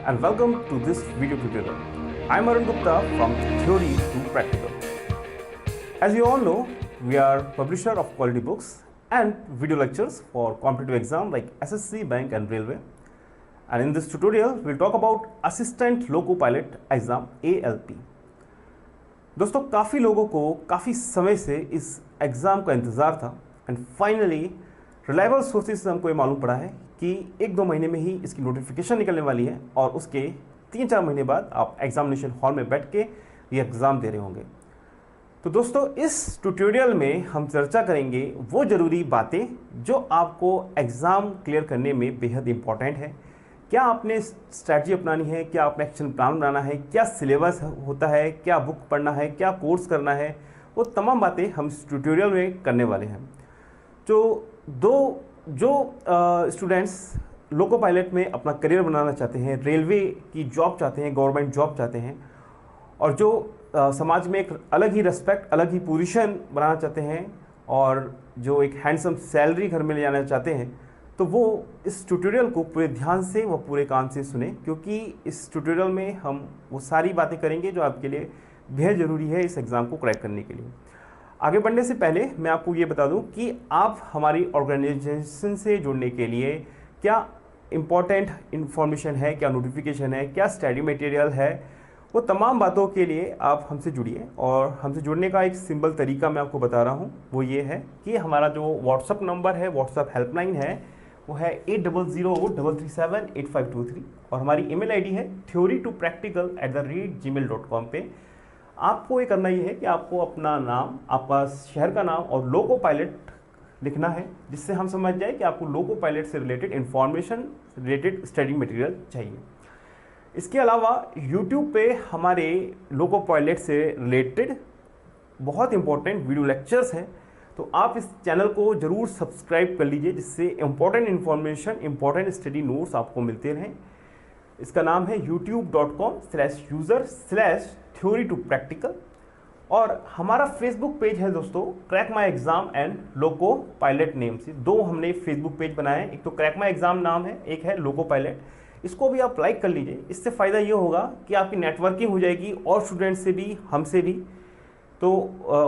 and welcome to this video tutorial. I'm Arun Gupta from Theory to Practical. As you all know, we are publisher of quality books and video lectures for competitive exam like SSC, Bank and Railway. And in this tutorial, we'll talk about Assistant Loco Pilot Exam ALP. दोस्तों काफ़ी लोगों को काफ़ी समय से इस exam का इंतज़ार था एंड फाइनली रिलायबल सोर्सेज से हमको ये मालूम पड़ा है कि 1-2 महीने में ही इसकी नोटिफिकेशन निकलने वाली है और उसके 3-4 महीने बाद आप एग्जामिनेशन हॉल में बैठ के ये एग्ज़ाम दे रहे होंगे। तो दोस्तों इस ट्यूटोरियल में हम चर्चा करेंगे वो ज़रूरी बातें जो आपको एग्ज़ाम क्लियर करने में बेहद इम्पॉर्टेंट है। क्या आपने स्ट्रैटेजी अपनानी है, क्या आपने एक्शन प्लान बनाना है, क्या सिलेबस होता है, क्या बुक पढ़ना है, क्या कोर्स करना है, वो तमाम बातें हम इस ट्यूटोरियल में करने वाले हैं। जो स्टूडेंट्स लोको पायलट में अपना करियर बनाना चाहते हैं, रेलवे की जॉब चाहते हैं, गवर्नमेंट जॉब चाहते हैं और जो समाज में एक अलग ही रिस्पेक्ट, अलग ही पोजीशन बनाना चाहते हैं और जो एक हैंडसम सैलरी घर में ले जाना चाहते हैं, तो वो इस ट्यूटोरियल को पूरे ध्यान से व पूरे कान से सुने, क्योंकि इस ट्यूटोरियल में हम वो सारी बातें करेंगे जो आपके लिए बेहद ज़रूरी है इस एग्ज़ाम को क्रैक करने के लिए। आगे बढ़ने से पहले मैं आपको ये बता दूं कि आप हमारी ऑर्गेनाइजेशन से जुड़ने के लिए क्या इम्पोर्टेंट इन्फॉर्मेशन है, क्या नोटिफिकेशन है, क्या स्टडी मटेरियल है, वो तमाम बातों के लिए आप हमसे जुड़िए। और हमसे जुड़ने का एक सिंपल तरीका मैं आपको बता रहा हूँ, वो ये है कि हमारा जो व्हाट्सअप नंबर है, व्हाट्सअप हेल्पलाइन है, वो है 8003378523 और हमारी ईमेल आईडी है theorytopractical@gmail.com पे। आपको ये करना ये है कि आपको अपना नाम, आपका शहर का नाम और लोको पायलट लिखना है, जिससे हम समझ जाए कि आपको लोको पायलट से related information, related study material चाहिए। इसके अलावा YouTube पे हमारे लोको पायलट से रिलेटेड बहुत इंपॉर्टेंट वीडियो लेक्चर्स हैं, तो आप इस चैनल को ज़रूर सब्सक्राइब कर लीजिए, जिससे important information, important study notes आपको मिलते रहें। इसका नाम है youtube.com/user/theory2practical और हमारा फेसबुक पेज है दोस्तों crack my exam and loco pilot name से। दो हमने फेसबुक पेज बनाए हैं, एक तो क्रैक माई एग्ज़ाम नाम है, एक है लोको पायलट। इसको भी आप लाइक कर लीजिए। इससे फ़ायदा ये होगा कि आपकी नेटवर्किंग हो जाएगी और स्टूडेंट से भी, हमसे भी। तो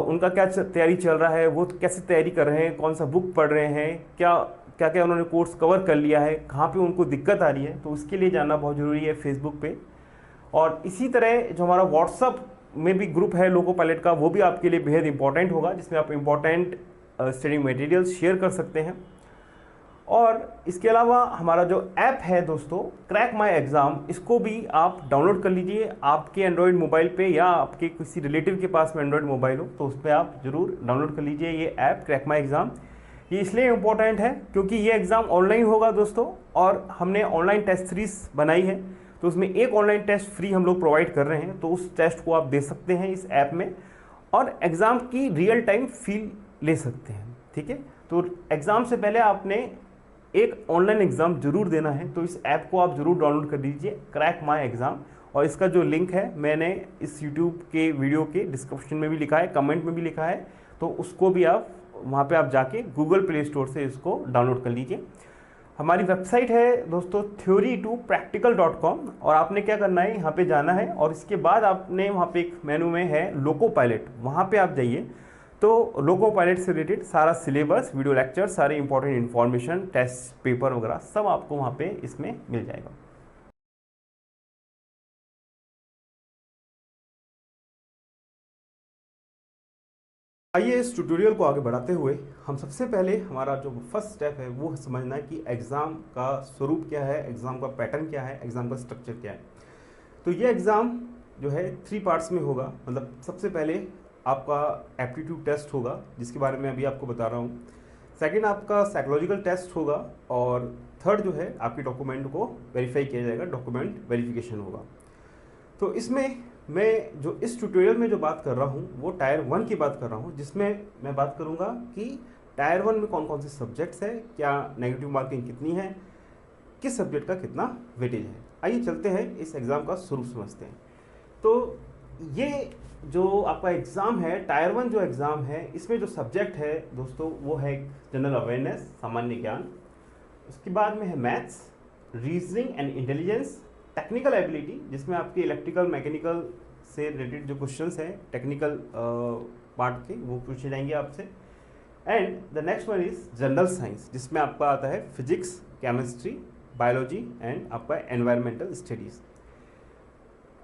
उनका क्या तैयारी चल रहा है, वो कैसे तैयारी कर रहे हैं, कौन सा बुक पढ़ रहे हैं, क्या क्या उन्होंने कोर्स कवर कर लिया है, कहाँ पे उनको दिक्कत आ रही है, तो उसके लिए जानना बहुत ज़रूरी है फेसबुक पे। और इसी तरह जो हमारा व्हाट्सअप में भी ग्रुप है लोको पायलट का, वो भी आपके लिए बेहद इंपॉर्टेंट होगा, जिसमें आप इंपॉर्टेंट स्टडी मटेरियल्स शेयर कर सकते हैं। और इसके अलावा हमारा जो ऐप है दोस्तों क्रैक माई एग्ज़ाम, इसको भी आप डाउनलोड कर लीजिए। आपके एंड्रॉयड मोबाइल पे या आपके किसी रिलेटिव के पास में एंड्रॉयड मोबाइल हो तो उस पर आप ज़रूर डाउनलोड कर लीजिए ये ऐप क्रैक माई एग्ज़ाम। ये इसलिए इम्पोर्टेंट है क्योंकि ये एग्ज़ाम ऑनलाइन होगा दोस्तों, और हमने ऑनलाइन टेस्ट सीरीज बनाई है, तो उसमें एक ऑनलाइन टेस्ट फ्री हम लोग प्रोवाइड कर रहे हैं, तो उस टेस्ट को आप दे सकते हैं इस ऐप में और एग्ज़ाम की रियल टाइम फील ले सकते हैं। ठीक है, तो एग्ज़ाम से पहले आपने एक ऑनलाइन एग्ज़ाम जरूर देना है, तो इस ऐप को आप जरूर डाउनलोड कर लीजिए क्रैक माई एग्ज़ाम। और इसका जो लिंक है मैंने इस यूट्यूब के वीडियो के डिस्क्रिप्शन में भी लिखा है, कमेंट में भी लिखा है, तो उसको भी आप वहाँ पे आप जाके गूगल प्ले स्टोर से इसको डाउनलोड कर लीजिए। हमारी वेबसाइट है दोस्तों theorytopractical.com और आपने क्या करना है, यहाँ पे जाना है और इसके बाद आपने वहाँ पे एक मेनू में है लोको पायलट, वहाँ पे आप जाइए। तो लोको पायलट से रिलेटेड सारा सिलेबस, वीडियो लेक्चर, सारे इंपॉर्टेंट इन्फॉर्मेशन, टेस्ट पेपर वगैरह सब आपको वहाँ पे इसमें मिल जाएगा। आइए इस ट्यूटोरियल को आगे बढ़ाते हुए हम सबसे पहले हमारा जो फर्स्ट स्टेप है वो समझना है कि एग्ज़ाम का स्वरूप क्या है, एग्ज़ाम का पैटर्न क्या है, एग्ज़ाम का स्ट्रक्चर क्या है। तो ये एग्ज़ाम जो है 3 पार्ट्स में होगा। मतलब सबसे पहले आपका एप्टीट्यूड टेस्ट होगा, जिसके बारे में अभी आपको बता रहा हूँ। सेकंड आपका साइकोलॉजिकल टेस्ट होगा और थर्ड जो है आपके डॉक्यूमेंट को वेरीफाई किया जाएगा, डॉक्यूमेंट वेरिफिकेशन होगा। तो इसमें मैं जो इस ट्यूटोरियल में जो बात कर रहा हूँ वो टायर 1 की बात कर रहा हूँ, जिसमें मैं बात करूँगा कि टायर 1 में कौन कौन से सब्जेक्ट्स है, क्या नेगेटिव मार्किंग कितनी है, किस सब्जेक्ट का कितना वेटेज है। आइए चलते हैं इस एग्ज़ाम का स्वरूप समझते हैं। तो ये जो आपका एग्ज़ाम है टायर 1 जो एग्ज़ाम है, इसमें जो सब्जेक्ट है दोस्तों वो है जनरल अवेयरनेस, सामान्य ज्ञान। उसके बाद में है maths, reasoning and intelligence, technical ability, जिसमें आपके इलेक्ट्रिकल मैकेनिकल से रिलेटेड जो क्वेश्चंस हैं टेक्निकल पार्ट के, वो पूछे जाएंगे आपसे। And the next one is general science, जिसमें आपका आता है फिजिक्स, केमिस्ट्री, बायोलॉजी एंड आपका एनवायरमेंटल स्टडीज़।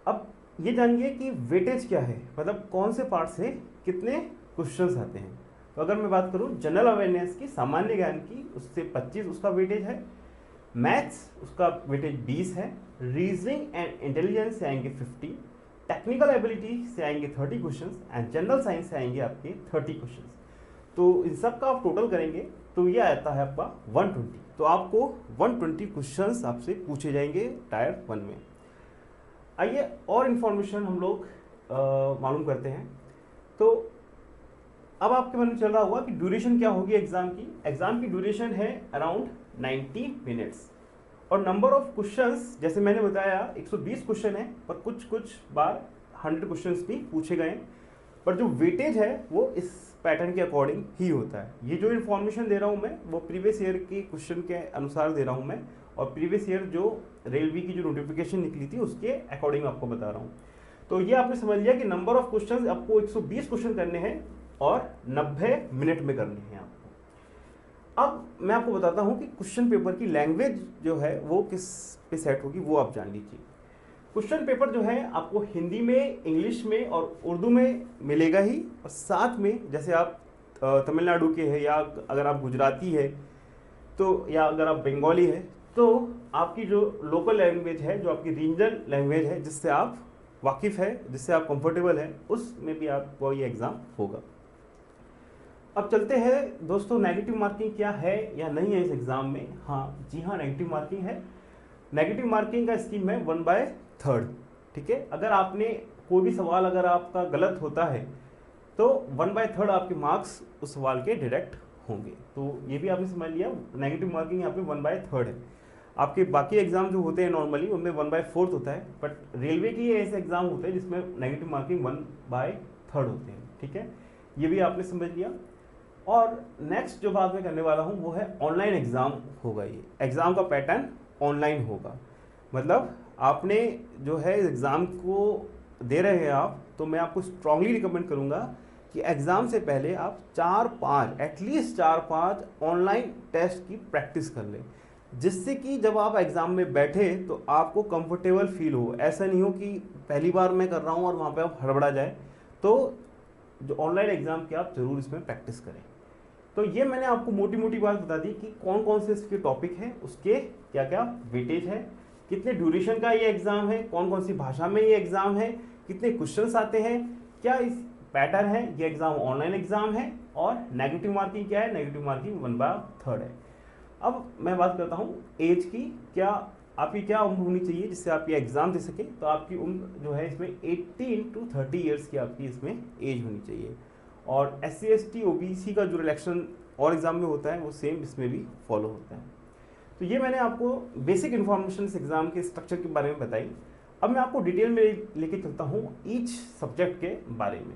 अब ये जानिए कि वेटेज क्या है, मतलब कौन से पार्ट से कितने क्वेश्चंस आते हैं। तो अगर मैं बात करूँ जनरल अवेयरनेस की, सामान्य ज्ञान की, उससे 25 उसका वेटेज है। मैथ्स उसका वेटेज 20 है। रीजनिंग एंड इंटेलिजेंस से आएंगे 50, टेक्निकल एबिलिटी से आएंगे 30 क्वेश्चंस एंड जनरल साइंस से आएंगे आपके 30 क्वेश्चंस। तो इन सब का आप टोटल करेंगे तो ये आता है आपका 120। तो आपको 120 क्वेश्चंस आपसे पूछे जाएंगे टायर 1 में। आइए और इन्फॉर्मेशन हम लोग मालूम करते हैं। तो अब आपके मन में चल रहा होगा कि ड्यूरेशन क्या होगी एग्जाम की। एग्जाम की ड्यूरेशन है अराउंड 90 मिनट्स और नंबर ऑफ क्वेश्चंस जैसे मैंने बताया 120 क्वेश्चन है, पर कुछ बार 100 क्वेश्चंस भी पूछे गए, पर जो वेटेज है वो इस पैटर्न के अकॉर्डिंग ही होता है। ये जो इन्फॉर्मेशन दे रहा हूँ मैं वो प्रीवियस ईयर के क्वेश्चन के अनुसार दे रहा हूँ मैं, और प्रीवियस ईयर जो रेलवे की जो नोटिफिकेशन निकली थी उसके अकॉर्डिंग आपको बता रहा हूँ। तो ये आपने समझ लिया कि नंबर ऑफ क्वेश्चन आपको 120 क्वेश्चन करने हैं और 90 मिनट में करने हैं आपको। अब मैं आपको बताता हूँ कि क्वेश्चन पेपर की लैंग्वेज जो है वो किस पे सेट होगी, वो आप जान लीजिए। क्वेश्चन पेपर जो है आपको हिंदी में, इंग्लिश में और उर्दू में मिलेगा ही, और साथ में जैसे आप तमिलनाडु के हैं या अगर आप गुजराती है तो, या अगर आप बंगाली है तो आपकी जो लोकल लैंग्वेज है, जो आपकी रीजनल लैंग्वेज है, जिससे आप वाकिफ़ है, जिससे आप कंफर्टेबल है, उसमें भी आपको ये एग्ज़ाम होगा। अब चलते हैं दोस्तों, नेगेटिव मार्किंग क्या है या नहीं है इस एग्ज़ाम में। हाँ जी हाँ, नेगेटिव मार्किंग है। नेगेटिव मार्किंग का स्कीम है 1/3, ठीक है। अगर आपने कोई भी सवाल अगर आपका गलत होता है तो 1/3 आपके मार्क्स उस सवाल के डिडक्ट होंगे। तो ये भी आपने समझ लिया, नेगेटिव मार्किंग यहाँ पे 1/3 है। आपके बाकी एग्जाम जो होते हैं नॉर्मली उनमें 1/4 होता है, बट रेलवे की ऐसे एग्जाम होते हैं जिसमें नेगेटिव मार्किंग 1/3 होते हैं, ठीक है। ये भी आपने समझ लिया। और नेक्स्ट जो बात मैं करने वाला हूँ वो है ऑनलाइन एग्ज़ाम होगा। ये एग्ज़ाम का पैटर्न ऑनलाइन होगा, मतलब आपने जो है एग्ज़ाम को दे रहे हैं आप, तो मैं आपको स्ट्रांगली रिकमेंड करूँगा कि एग्ज़ाम से पहले आप 4-5 एटलीस्ट 4-5 ऑनलाइन टेस्ट की प्रैक्टिस कर लें, जिससे कि जब आप एग्ज़ाम में बैठे तो आपको कंफर्टेबल फील हो। ऐसा नहीं हो कि पहली बार मैं कर रहा हूँ और वहाँ पे आप हड़बड़ा जाए। तो जो ऑनलाइन एग्ज़ाम की आप ज़रूर इसमें प्रैक्टिस करें। तो ये मैंने आपको मोटी मोटी बात बता दी कि कौन कौन से इसके टॉपिक हैं, उसके क्या क्या वेटेज है, कितने ड्यूरेशन का ये एग्ज़ाम है, कौन कौन सी भाषा में ये एग्ज़ाम है, कितने क्वेश्चंस आते हैं, क्या इस पैटर्न है, ये एग्ज़ाम ऑनलाइन एग्ज़ाम है, और नेगेटिव मार्किंग क्या है। नेगेटिव मार्किंग 1/3 है। अब मैं बात करता हूँ एज की, क्या आपकी क्या उम्र होनी चाहिए जिससे आप ये एग्ज़ाम दे सकें। तो आपकी उम्र जो है इसमें 18 to 30 ईयर्स की आपकी इसमें एज होनी चाहिए। और SC ST OBC का जो रिलेक्शन और एग्ज़ाम में होता है वो सेम इसमें भी फॉलो होता है। तो ये मैंने आपको बेसिक इन्फॉर्मेशन इस एग्ज़ाम के स्ट्रक्चर के बारे में बताई। अब मैं आपको डिटेल में लेके चलता हूँ ईच सब्जेक्ट के बारे में।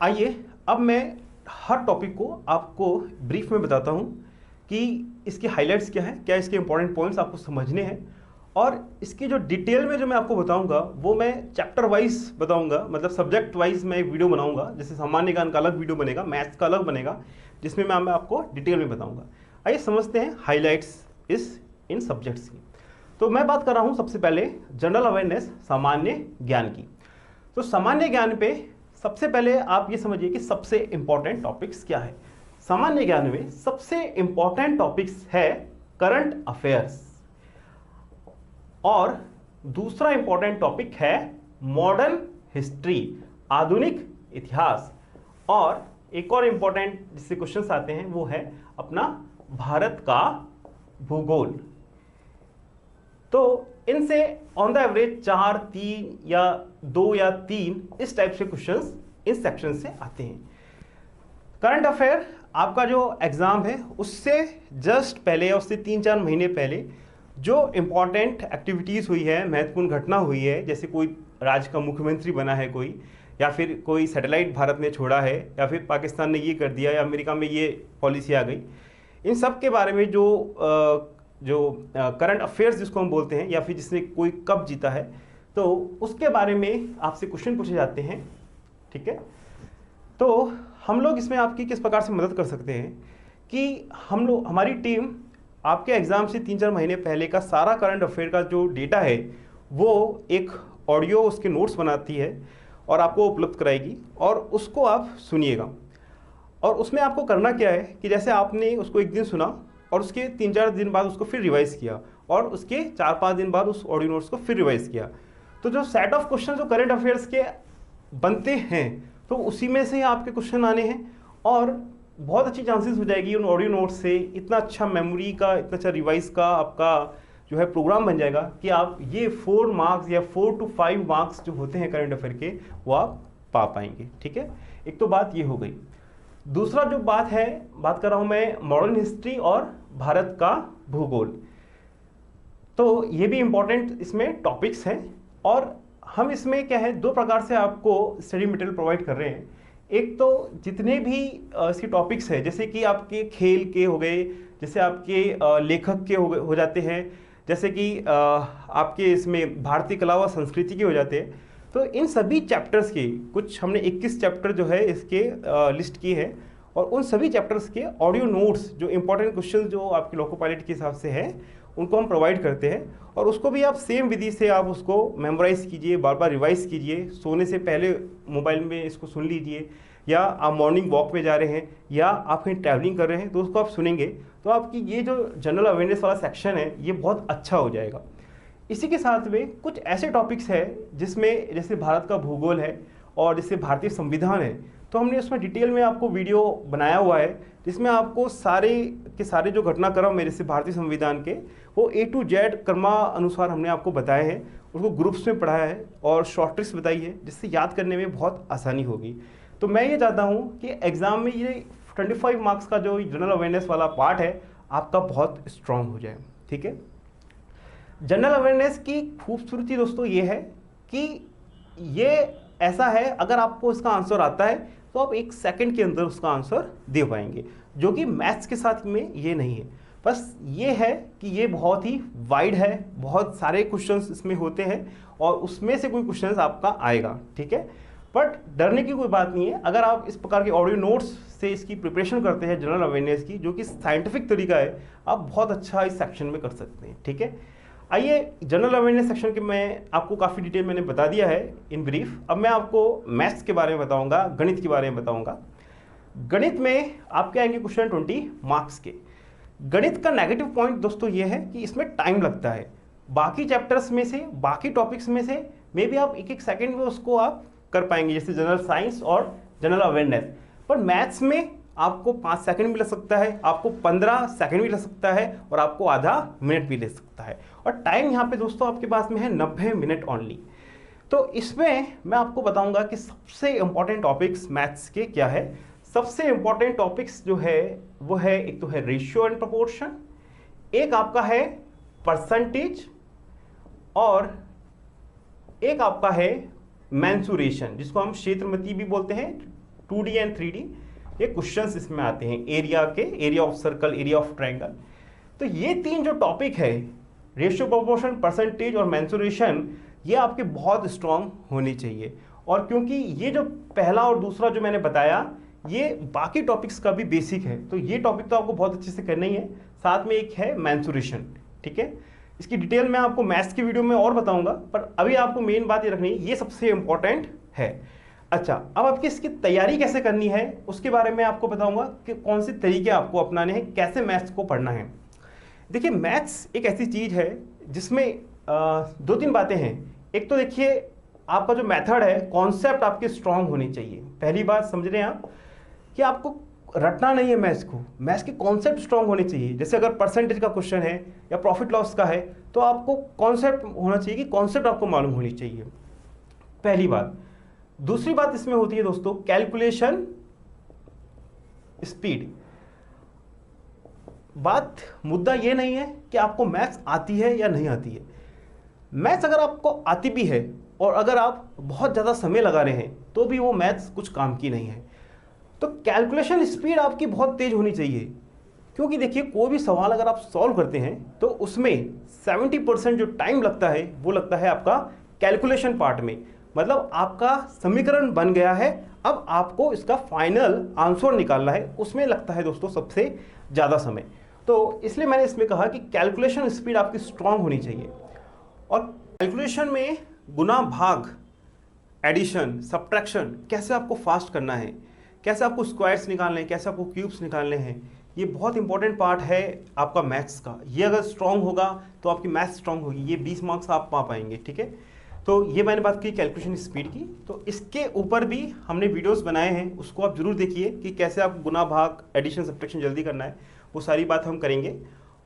आइए अब मैं हर टॉपिक को आपको ब्रीफ में बताता हूँ कि इसके हाइलाइट्स क्या है, क्या इसके इंपॉर्टेंट पॉइंट्स आपको समझने हैं, और इसकी जो डिटेल में जो मैं आपको बताऊंगा वो मैं चैप्टर वाइज बताऊंगा, मतलब सब्जेक्ट वाइज मैं एक वीडियो बनाऊंगा। जैसे सामान्य ज्ञान का अलग वीडियो बनेगा, मैथ्स का अलग बनेगा, जिसमें मैं आपको डिटेल में बताऊंगा। आइए समझते हैं हाईलाइट्स इन सब्जेक्ट्स की। तो मैं बात कर रहा हूँ सबसे पहले जनरल अवेयरनेस, सामान्य ज्ञान की। तो सामान्य ज्ञान पे सबसे पहले आप ये समझिए कि सबसे इंपॉर्टेंट टॉपिक्स क्या है। सामान्य ज्ञान में सबसे इंपॉर्टेंट टॉपिक्स है करंट अफेयर्स, और दूसरा इंपॉर्टेंट टॉपिक है मॉडर्न हिस्ट्री, आधुनिक इतिहास, और एक और इंपॉर्टेंट जिससे क्वेश्चंस आते हैं वो है अपना भारत का भूगोल। तो इनसे ऑन द एवरेज 4, 3 या 2 या 3 इस टाइप से क्वेश्चंस इस सेक्शन से आते हैं। करंट अफेयर आपका जो एग्जाम है उससे जस्ट पहले या उससे 3-4 महीने पहले जो इम्पॉर्टेंट एक्टिविटीज़ हुई है, महत्वपूर्ण घटना हुई है, जैसे कोई राज्य का मुख्यमंत्री बना है कोई, या फिर कोई सैटेलाइट भारत ने छोड़ा है, या फिर पाकिस्तान ने ये कर दिया, या अमेरिका में ये पॉलिसी आ गई, इन सब के बारे में जो करंट अफेयर्स जिसको हम बोलते हैं, या फिर जिसने कोई कब जीता है, तो उसके बारे में आपसे क्वेश्चन पूछे जाते हैं। ठीक है, तो हम लोग इसमें आपकी किस प्रकार से मदद कर सकते हैं कि हमारी टीम आपके एग्ज़ाम से 3-4 महीने पहले का सारा करंट अफेयर का जो डेटा है वो एक ऑडियो उसके नोट्स बनाती है और आपको उपलब्ध कराएगी, और उसको आप सुनिएगा। और उसमें आपको करना क्या है कि जैसे आपने उसको एक दिन सुना और उसके 3-4 दिन बाद उसको फिर रिवाइज़ किया, और उसके 4-5 दिन बाद उस ऑडियो नोट्स को फिर रिवाइज़ किया, तो जो सेट ऑफ क्वेश्चन जो करंट अफेयर्स के बनते हैं तो उसी में से ही आपके क्वेश्चन आने हैं, और बहुत अच्छी चांसेस हो जाएगी उन ऑडियो नोट्स से इतना अच्छा मेमोरी का, इतना अच्छा रिवाइज का आपका जो है प्रोग्राम बन जाएगा कि आप ये 4 मार्क्स या 4 to 5 मार्क्स जो होते हैं करंट अफेयर के वो आप पा पाएंगे। ठीक है, एक तो बात ये हो गई। दूसरा जो बात कर रहा हूँ मैं मॉडर्न हिस्ट्री और भारत का भूगोल। तो ये भी इम्पोर्टेंट इसमें टॉपिक्स हैं, और हम इसमें क्या है 2 प्रकार से आपको स्टडी मटेरियल प्रोवाइड कर रहे हैं। एक तो जितने भी इसके टॉपिक्स हैं, जैसे कि आपके खेल के हो गए, जैसे आपके लेखक के हो जाते हैं, जैसे कि आपके इसमें भारतीय कला व संस्कृति के हो जाते हैं, तो इन सभी चैप्टर्स के कुछ हमने 21 चैप्टर जो है इसके लिस्ट किए हैं, और उन सभी चैप्टर्स के ऑडियो नोट्स जो इंपॉर्टेंट क्वेश्चन जो आपके लोको पायलट के हिसाब से है उनको हम प्रोवाइड करते हैं, और उसको भी आप सेम विधि से आप उसको मेमोराइज़ कीजिए, बार बार रिवाइज़ कीजिए, सोने से पहले मोबाइल में इसको सुन लीजिए, या आप मॉर्निंग वॉक पे जा रहे हैं या आप कहीं ट्रैवलिंग कर रहे हैं तो उसको आप सुनेंगे, तो आपकी ये जो जनरल अवेयरनेस वाला सेक्शन है ये बहुत अच्छा हो जाएगा। इसी के साथ में कुछ ऐसे टॉपिक्स हैं जिसमें जैसे भारत का भूगोल है और जैसे भारतीय संविधान है, तो हमने उसमें डिटेल में आपको वीडियो बनाया हुआ है जिसमें आपको सारे के सारे जो घटनाक्रम मेरे से भारतीय संविधान के वो A to Z क्रमानुसार हमने आपको बताए हैं, उसको ग्रुप्स में पढ़ाया है और शॉर्ट ट्रिक्स बताई है जिससे याद करने में बहुत आसानी होगी। तो मैं ये चाहता हूँ कि एग्ज़ाम में ये 25 मार्क्स का जो जनरल अवेयरनेस वाला पार्ट है आपका बहुत स्ट्रॉन्ग हो जाए। ठीक है, जनरल अवेयरनेस की खूबसूरती दोस्तों ये है कि ये ऐसा है, अगर आपको इसका आंसर आता है तो आप 1 सेकंड के अंदर उसका आंसर दे पाएंगे, जो कि मैथ्स के साथ में ये नहीं है। बस ये है कि ये बहुत ही वाइड है, बहुत सारे क्वेश्चंस इसमें होते हैं और उसमें से कोई क्वेश्चंस आपका आएगा। ठीक है, बट डरने की कोई बात नहीं है। अगर आप इस प्रकार के ऑडियो नोट्स से इसकी प्रिपरेशन करते हैं जनरल अवेयरनेस की, जो कि साइंटिफिक तरीका है, आप बहुत अच्छा इस सेक्शन में कर सकते हैं। ठीक है, आइए जनरल अवेयरनेस सेक्शन के मैं आपको काफ़ी डिटेल मैंने बता दिया है इन ब्रीफ। अब मैं आपको मैथ्स के बारे में बताऊंगा, गणित के बारे में बताऊंगा। गणित में आपके आएंगे क्वेश्चन 20 मार्क्स के। गणित का नेगेटिव पॉइंट दोस्तों ये है कि इसमें टाइम लगता है। बाकी चैप्टर्स में से, बाकी टॉपिक्स में से मे भी आप 1-1 सेकेंड में उसको आप कर पाएंगे, जैसे जनरल साइंस और जनरल अवेयरनेस। पर मैथ्स में आपको 5 सेकंड भी लग सकता है, आपको 15 सेकंड भी लग सकता है, और आपको आधा मिनट भी ले सकता है। और टाइम यहाँ पे दोस्तों आपके पास में है 90 मिनट ओनली। तो इसमें मैं आपको बताऊंगा कि सबसे इंपॉर्टेंट टॉपिक्स मैथ्स के क्या है। सबसे इंपॉर्टेंट टॉपिक्स जो है वो है, एक तो है रेशियो एंड प्रोपोर्शन, एक आपका है परसेंटेज, और एक आपका है मेंसुरेशन, जिसको हम क्षेत्रमति भी बोलते हैं। 2D एंड 3D ये क्वेश्चंस इसमें आते हैं, area of circle, area of triangle. तो ये 3 जो टॉपिक है, रेशियो, प्रोपोर्शन, परसेंटेज और मेंसुरेशन, ये आपके बहुत स्ट्रांग होने चाहिए। और क्योंकि ये जो पहला और दूसरा जो मैंने बताया ये बाकी टॉपिक्स का भी बेसिक है, तो ये टॉपिक तो आपको बहुत अच्छे से करना ही है। साथ में एक है मेंसुरेशन। ठीक है, इसकी डिटेल मैं आपको मैथ्स की वीडियो में और बताऊंगा, पर अभी आपको मेन बात ये रखनी है, ये सबसे इंपॉर्टेंट है। अच्छा, अब आपकी इसकी तैयारी कैसे करनी है उसके बारे में आपको बताऊंगा कि कौन से तरीके आपको अपनाने हैं, कैसे मैथ्स को पढ़ना है। देखिए, मैथ्स एक ऐसी चीज़ है जिसमें 2-3 बातें हैं। एक तो देखिए आपका जो मेथड है, कॉन्सेप्ट आपके स्ट्रांग होने चाहिए। पहली बात समझ रहे हैं आप कि आपको रटना नहीं है मैथ्स को, मैथ्स के कॉन्सेप्ट स्ट्रांग होने चाहिए। जैसे अगर परसेंटेज का क्वेश्चन है या प्रॉफिट लॉस का है तो आपको कॉन्सेप्ट होना चाहिए कि कॉन्सेप्ट आपको मालूम होनी चाहिए, पहली बात। दूसरी बात इसमें होती है दोस्तों कैलकुलेशन स्पीड। मुद्दा ये नहीं है कि आपको मैथ्स आती है या नहीं आती है। मैथ्स अगर आपको आती भी है और अगर आप बहुत ज़्यादा समय लगा रहे हैं तो भी वो मैथ्स कुछ काम की नहीं है। तो कैलकुलेशन स्पीड आपकी बहुत तेज़ होनी चाहिए, क्योंकि देखिए कोई भी सवाल अगर आप सॉल्व करते हैं तो उसमें 70% जो टाइम लगता है वो लगता है आपका कैलकुलेशन पार्ट में। मतलब आपका समीकरण बन गया है, अब आपको इसका फाइनल आंसर निकालना है, उसमें लगता है दोस्तों सबसे ज़्यादा समय। तो इसलिए मैंने इसमें कहा कि कैलकुलेशन स्पीड आपकी स्ट्रांग होनी चाहिए। और कैलकुलेशन में गुना भाग, एडिशन, सब्ट्रैक्शन कैसे आपको फास्ट करना है, कैसे आपको स्क्वायर्स निकालने हैं, कैसे आपको क्यूब्स निकालने हैं, ये बहुत इंपॉर्टेंट पार्ट है आपका मैथ्स का। ये अगर स्ट्रांग होगा तो आपकी मैथ्स स्ट्रांग होगी, ये 20 मार्क्स आप पा पाएंगे। ठीक है, तो ये मैंने बात की कैलकुलेशन स्पीड की। तो इसके ऊपर भी हमने वीडियोस बनाए हैं, उसको आप जरूर देखिए कि कैसे आप गुना भाग, एडिशन, सब्ट्रैक्शन जल्दी करना है, वो सारी बात हम करेंगे।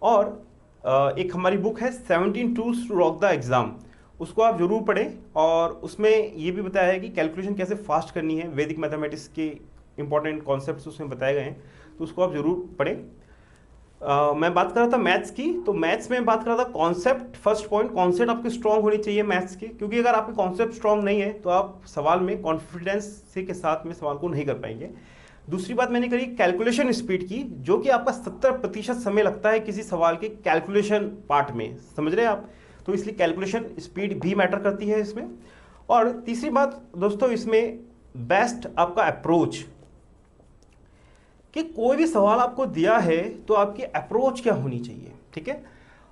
और एक हमारी बुक है 17 tools to rock the exam, उसको आप जरूर पढ़ें। और उसमें ये भी बताया है कि कैलकुलेशन कैसे फास्ट करनी है, वैदिक मैथमेटिक्स के इंपॉर्टेंट कॉन्सेप्ट्स उसमें बताए गए हैं, तो उसको आप जरूर पढ़ें। मैं बात कर रहा था मैथ्स की, तो मैथ्स में बात कर रहा था कॉन्सेप्ट। फर्स्ट पॉइंट, कॉन्सेप्ट आपके स्ट्रांग होनी चाहिए मैथ्स के, क्योंकि अगर आपके कॉन्सेप्ट स्ट्रांग नहीं है तो आप सवाल में कॉन्फिडेंस से के साथ में सवाल को नहीं कर पाएंगे। दूसरी बात मैंने करी कैलकुलेशन स्पीड की, जो कि आपका 70% समय लगता है किसी सवाल के कैलकुलेशन पार्ट में, समझ रहे हैं आप। तो इसलिए कैलकुलेशन स्पीड भी मैटर करती है इसमें। और तीसरी बात दोस्तों इसमें बेस्ट आपका अप्रोच, कि कोई भी सवाल आपको दिया है तो आपकी अप्रोच क्या होनी चाहिए। ठीक है,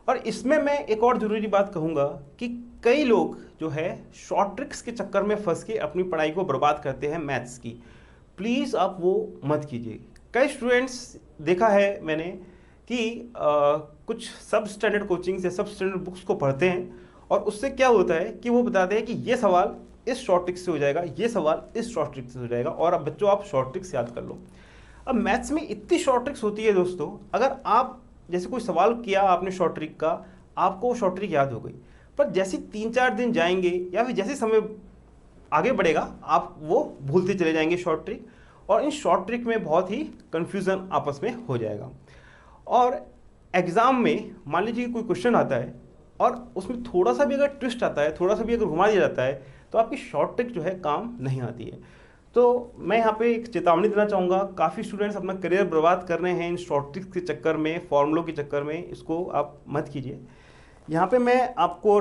और इसमें मैं एक और ज़रूरी बात कहूँगा कि कई लोग जो है शॉर्ट ट्रिक्स के चक्कर में फंस के अपनी पढ़ाई को बर्बाद करते हैं मैथ्स की। प्लीज़ आप वो मत कीजिए। कई स्टूडेंट्स देखा है मैंने कि कुछ सब स्टैंडर्ड कोचिंग से सब स्टैंडर्ड बुक्स को पढ़ते हैं, और उससे क्या होता है कि वो बताते हैं कि ये सवाल इस शॉर्ट ट्रिक से हो जाएगा, ये सवाल इस शॉर्ट ट्रिक से हो जाएगा, और अब बच्चों आप शॉर्ट ट्रिक्स याद कर लो। अब मैथ्स में इतनी शॉर्ट ट्रिक्स होती है दोस्तों, अगर आप जैसे कोई सवाल किया आपने शॉर्ट ट्रिक का, आपको वो शॉर्ट ट्रिक याद हो गई, पर जैसे 3-4 दिन जाएंगे या फिर जैसे समय आगे बढ़ेगा आप वो भूलते चले जाएंगे शॉर्ट ट्रिक, और इन शॉर्ट ट्रिक में बहुत ही कन्फ्यूज़न आपस में हो जाएगा। और एग्ज़ाम में मान लीजिए कोई क्वेश्चन आता है और उसमें थोड़ा सा भी अगर ट्विस्ट आता है, थोड़ा सा भी अगर घुमा दिया जाता है, तो आपकी शॉर्ट ट्रिक जो है काम नहीं आती है। तो मैं यहाँ पे एक चेतावनी देना चाहूँगा, काफ़ी स्टूडेंट्स अपना करियर बर्बाद कर रहे हैं इन शॉर्ट ट्रिक्स के चक्कर में, फॉर्मूलों के चक्कर में, इसको आप मत कीजिए। यहाँ पे मैं आपको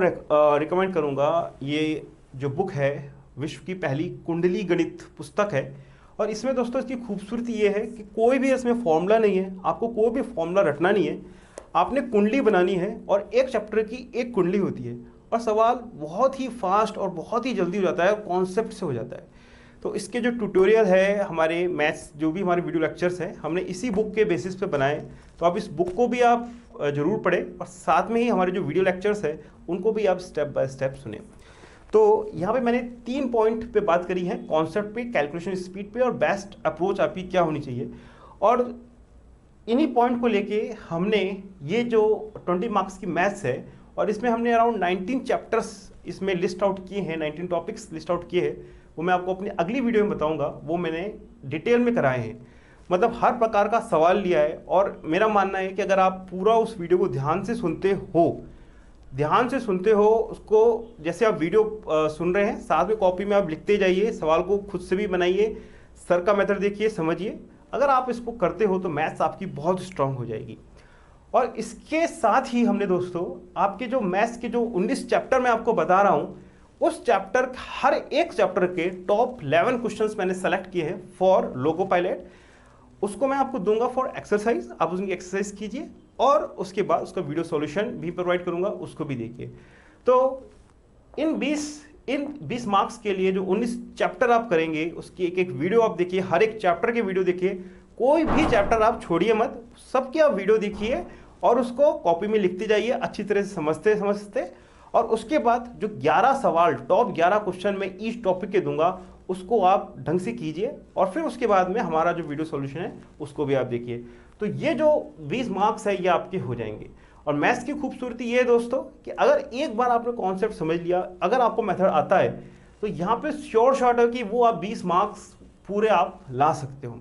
रिकमेंड करूँगा, ये जो बुक है विश्व की पहली कुंडली गणित पुस्तक है। और इसमें दोस्तों इसकी खूबसूरती ये है कि कोई भी इसमें फॉर्मूला नहीं है, आपको कोई भी फॉर्मूला रटना नहीं है, आपने कुंडली बनानी है और एक चैप्टर की एक कुंडली होती है, और सवाल बहुत ही फास्ट और बहुत ही जल्दी हो जाता है, कॉन्सेप्ट से हो जाता है। तो इसके जो ट्यूटोरियल है, हमारे मैथ्स जो भी हमारे वीडियो लेक्चर्स हैं, हमने इसी बुक के बेसिस पे बनाए। तो आप इस बुक को भी आप ज़रूर पढ़ें, और साथ में ही हमारे जो वीडियो लेक्चर्स हैं उनको भी आप स्टेप बाय स्टेप सुने। तो यहाँ पे मैंने 3 पॉइंट पे बात करी है, कॉन्सेप्ट पे, कैलकुलेशन स्पीड पे, और बेस्ट अप्रोच आपकी क्या होनी चाहिए। और इन्हीं पॉइंट को लेके हमने ये जो 20 मार्क्स की मैथ्स है, और इसमें हमने अराउंड 19 चैप्टर्स इसमें लिस्ट आउट किए हैं, 19 टॉपिक्स लिस्ट आउट किए हैं, वो मैं आपको अपनी अगली वीडियो में बताऊंगा। वो मैंने डिटेल में कराए हैं, मतलब हर प्रकार का सवाल लिया है। और मेरा मानना है कि अगर आप पूरा उस वीडियो को ध्यान से सुनते हो उसको, जैसे आप वीडियो सुन रहे हैं, साथ में कॉपी में आप लिखते जाइए, सवाल को खुद से भी बनाइए, सर का मेथड देखिए, समझिए। अगर आप इसको करते हो तो मैथ्स आपकी बहुत स्ट्रांग हो जाएगी। और इसके साथ ही हमने दोस्तों आपके जो मैथ्स के जो 19 चैप्टर मैं आपको बता रहा हूँ, उस चैप्टर, हर एक चैप्टर के टॉप 11 क्वेश्चंस मैंने सेलेक्ट किए हैं फॉर लोको पायलट। उसको मैं आपको दूंगा फॉर एक्सरसाइज, आप उसकी एक्सरसाइज कीजिए, और उसके बाद उसका वीडियो सॉल्यूशन भी प्रोवाइड करूंगा, उसको भी देखिए। तो इन 20 मार्क्स के लिए जो 19 चैप्टर आप करेंगे, उसकी एक एक वीडियो आप देखिए, हर एक चैप्टर के वीडियो देखिए, कोई भी चैप्टर आप छोड़िए मत, सबके आप वीडियो देखिए और उसको कॉपी में लिखते जाइए, अच्छी तरह से समझते। और उसके बाद जो 11 सवाल, टॉप 11 क्वेश्चन मैं ईच टॉपिक के दूंगा, उसको आप ढंग से कीजिए, और फिर उसके बाद में हमारा जो वीडियो सॉल्यूशन है उसको भी आप देखिए। तो ये जो 20 मार्क्स है ये आपके हो जाएंगे। और मैथ्स की खूबसूरती ये है दोस्तों कि अगर एक बार आपने कॉन्सेप्ट समझ लिया, अगर आपको मेथड आता है, तो यहाँ पे श्योर शॉट है कि वो आप 20 मार्क्स पूरे आप ला सकते हो।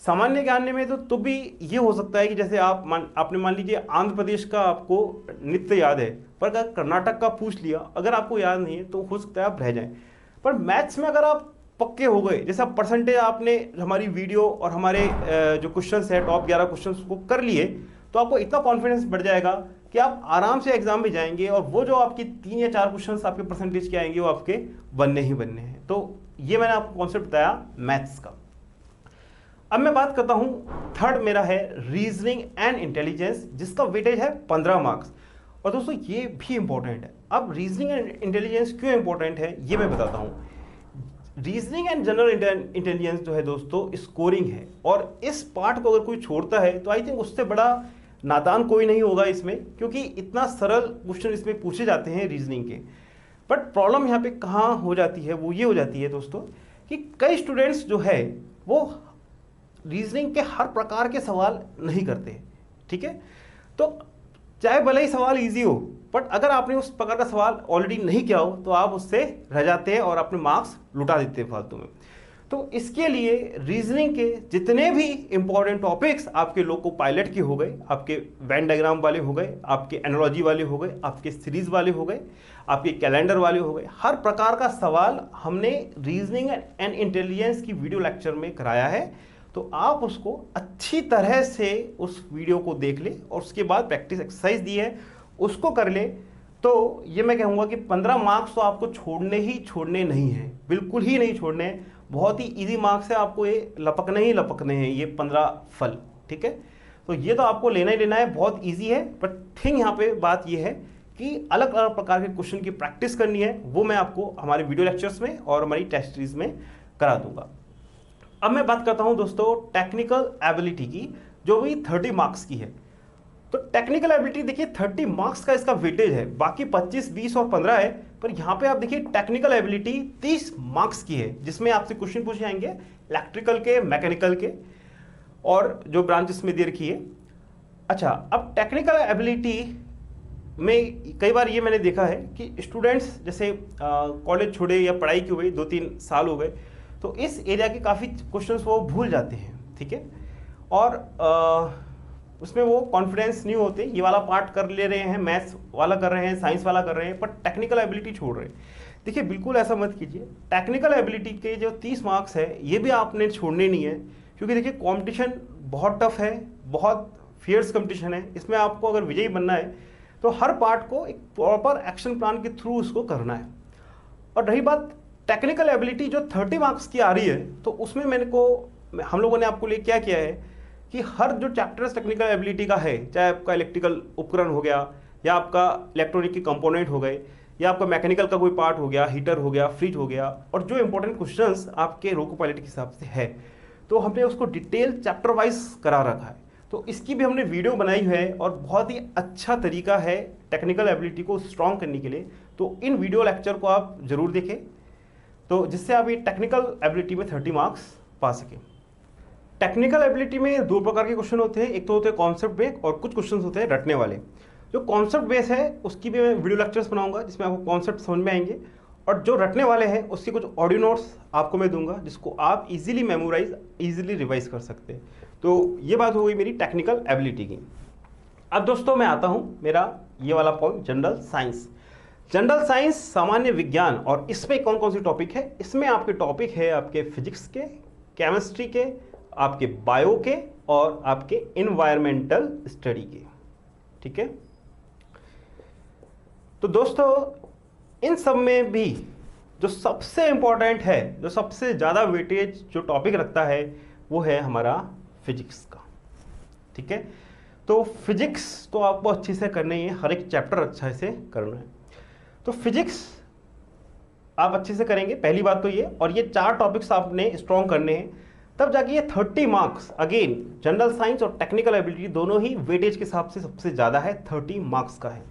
सामान्य ज्ञान में तो भी ये हो सकता है कि जैसे आपने मान लीजिए आंध्र प्रदेश का आपको नृत्य याद है, पर अगर कर्नाटक का पूछ लिया, अगर आपको याद नहीं है तो हो सकता है आप रह जाएं। पर मैथ्स में अगर आप पक्के हो गए, जैसे आप परसेंटेज आपने हमारी वीडियो और हमारे जो क्वेश्चन है टॉप 11 क्वेश्चन को कर लिए, तो आपको इतना कॉन्फिडेंस बढ़ जाएगा कि आप आराम से एग्जाम में जाएंगे और वो जो आपकी 3 या 4 क्वेश्चंस आपके परसेंटेज के आएंगे वो आपके बनने ही बनने हैं। तो ये मैंने आपको कॉन्सेप्ट बताया मैथ्स का। अब मैं बात करता हूं, थर्ड मेरा है रीजनिंग एंड इंटेलिजेंस, जिसका वेटेज है 15 मार्क्स। और दोस्तों ये भी इंपॉर्टेंट है। अब रीजनिंग एंड इंटेलिजेंस क्यों इंपॉर्टेंट है ये मैं बताता हूं। रीजनिंग एंड जनरल इंटेलिजेंस जो है दोस्तों स्कोरिंग है, और इस पार्ट को अगर कोई छोड़ता है तो आई थिंक उससे बड़ा नादान कोई नहीं होगा इसमें, क्योंकि इतना सरल क्वेश्चन इसमें पूछे जाते हैं रीजनिंग के। बट प्रॉब्लम यहाँ पे कहाँ हो जाती है, वो ये हो जाती है दोस्तों कि कई स्टूडेंट्स जो है वो रीजनिंग के हर प्रकार के सवाल नहीं करते। ठीक है, तो चाहे भले ही सवाल इजी हो, बट अगर आपने उस प्रकार का सवाल ऑलरेडी नहीं किया हो तो आप उससे रह जाते हैं और अपने मार्क्स लुटा देते हैं फालतू में। तो इसके लिए रीजनिंग के जितने भी इंपॉर्टेंट टॉपिक्स आपके लोको पायलट के हो गए, आपके वेन डायग्राम वाले हो गए, आपके एनालॉजी वाले हो गए, आपके सीरीज वाले हो गए, आपके कैलेंडर वाले हो गए, हर प्रकार का सवाल हमने रीजनिंग एंड इंटेलिजेंस की वीडियो लेक्चर में कराया है। तो आप उसको अच्छी तरह से उस वीडियो को देख ले और उसके बाद प्रैक्टिस एक्सरसाइज दी है उसको कर ले, तो ये मैं कहूँगा कि 15 मार्क्स तो आपको छोड़ने नहीं हैं, बिल्कुल ही नहीं छोड़ने हैं। बहुत ही इजी मार्क्स है, आपको ये लपकने ही लपकने हैं ये 15 फल। ठीक है, तो ये तो आपको लेना ही लेना है, बहुत इजी है। बट थिंग यहाँ पे बात ये है कि अलग अलग प्रकार के क्वेश्चन की प्रैक्टिस करनी है, वो मैं आपको हमारे वीडियो लेक्चर्स में और हमारी टेस्ट सीरीज में करा दूंगा। अब मैं बात करता हूं दोस्तों टेक्निकल एबिलिटी की, जो भी 30 मार्क्स की है। तो टेक्निकल एबिलिटी देखिए 30 मार्क्स का इसका वेटेज है, बाकी 25, 20 और 15 है, पर यहां पे आप देखिए टेक्निकल एबिलिटी 30 मार्क्स की है, जिसमें आपसे क्वेश्चन पूछे जाएंगे इलेक्ट्रिकल के, मैकेनिकल के और जो ब्रांचेस में दे रखी है। अच्छा, अब टेक्निकल एबिलिटी में कई बार ये मैंने देखा है कि स्टूडेंट्स जैसे कॉलेज छोड़े या पढ़ाई की हुई 2-3 साल हो गए, तो इस एरिया के काफ़ी क्वेश्चंस वो भूल जाते हैं। ठीक है, और उसमें वो कॉन्फिडेंस नहीं होते, ये वाला पार्ट कर ले रहे हैं, मैथ्स वाला कर रहे हैं, साइंस वाला कर रहे हैं, पर टेक्निकल एबिलिटी छोड़ रहे हैं। देखिए बिल्कुल ऐसा मत कीजिए, टेक्निकल एबिलिटी के जो 30 मार्क्स है ये भी आपने छोड़ने नहीं है, क्योंकि देखिए कॉम्पिटिशन बहुत टफ है, बहुत फियर्स कॉम्पिटिशन है। इसमें आपको अगर विजयी बनना है तो हर पार्ट को एक प्रॉपर एक्शन प्लान के थ्रू उसको करना है। और रही बात टेक्निकल एबिलिटी जो 30 मार्क्स की आ रही है, तो उसमें हम लोगों ने आपको लिए क्या किया है कि हर जो चैप्टर्स टेक्निकल एबिलिटी का है, चाहे आपका इलेक्ट्रिकल उपकरण हो गया, या आपका इलेक्ट्रॉनिक के कंपोनेंट हो गए, या आपका मैकेनिकल का कोई पार्ट हो गया, हीटर हो गया, फ्रिज हो गया, और जो इंपॉर्टेंट क्वेश्चंस आपके लोको पायलट के हिसाब से है, तो हमने उसको डिटेल चैप्टर वाइज करा रखा है। तो इसकी भी हमने वीडियो बनाई है और बहुत ही अच्छा तरीका है टेक्निकल एबिलिटी को स्ट्रॉन्ग करने के लिए। तो इन वीडियो लेक्चर को आप जरूर देखें, तो जिससे आप ये टेक्निकल एबिलिटी में 30 मार्क्स पा सकें। टेक्निकल एबिलिटी में 2 प्रकार के क्वेश्चन होते हैं, एक तो होते हैं कॉन्सेप्ट बेस्ड और कुछ क्वेश्चन होते हैं रटने वाले। जो कॉन्सेप्ट बेस्ड है उसकी भी मैं वीडियो लेक्चर्स बनाऊंगा जिसमें आपको कॉन्सेप्ट समझ में आएंगे, और जो रटने वाले हैं उसके कुछ ऑडियो नोट्स आपको मैं दूंगा जिसको आप इजीली मेमोराइज, इजीली रिवाइज कर सकते हैं। तो ये बात हो गई मेरी टेक्निकल एबिलिटी की। अब दोस्तों मैं आता हूँ मेरा ये वाला point, general science. General science सामान्य विज्ञान, और इसमें कौन कौन सी टॉपिक है? इसमें आपके टॉपिक है आपके फिजिक्स के, केमिस्ट्री के, आपके बायो के और आपके इन्वायरमेंटल स्टडी के। ठीक है, तो दोस्तों इन सब में भी जो सबसे इंपॉर्टेंट है, जो सबसे ज़्यादा वेटेज जो टॉपिक रखता है, वो है हमारा फिजिक्स का। ठीक है, तो फिजिक्स तो आपको अच्छे से करना ही है, हर एक चैप्टर अच्छे से करना है। तो फिजिक्स आप अच्छे से करेंगे, पहली बात तो ये, और ये 4 टॉपिक्स आपने स्ट्रॉन्ग करने हैं, तब जाके ये 30 मार्क्स, अगेन जनरल साइंस और टेक्निकल एबिलिटी दोनों ही वेटेज के हिसाब से सबसे ज़्यादा है, 30 मार्क्स का है।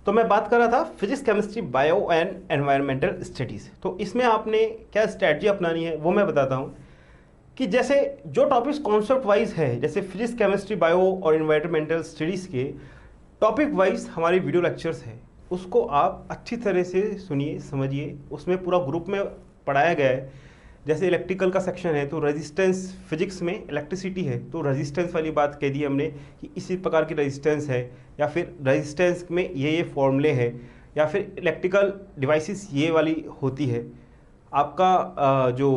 तो मैं बात कर रहा था physics, chemistry, bio and environmental studies. तो इसमें आपने क्या स्ट्रैटेजी अपनानी है वो मैं बताता हूँ कि जैसे जो टॉपिक्स कॉन्सेप्ट वाइज है, जैसे फिजिक्स, केमिस्ट्री, बायो और एनवायरमेंटल स्टडीज़ के टॉपिक वाइज हमारे वीडियो लेक्चर्स है, उसको आप अच्छी तरह से सुनिए, समझिए। उसमें पूरा ग्रुप में पढ़ाया गया है जैसे इलेक्ट्रिकल का सेक्शन है तो रेजिस्टेंस, फिजिक्स में इलेक्ट्रिसिटी है तो रेजिस्टेंस वाली बात कह दी हमने कि इसी प्रकार की रेजिस्टेंस है, या फिर रेजिस्टेंस में ये फॉर्मूले है, या फिर इलेक्ट्रिकल डिवाइसेस ये वाली होती है। आपका जो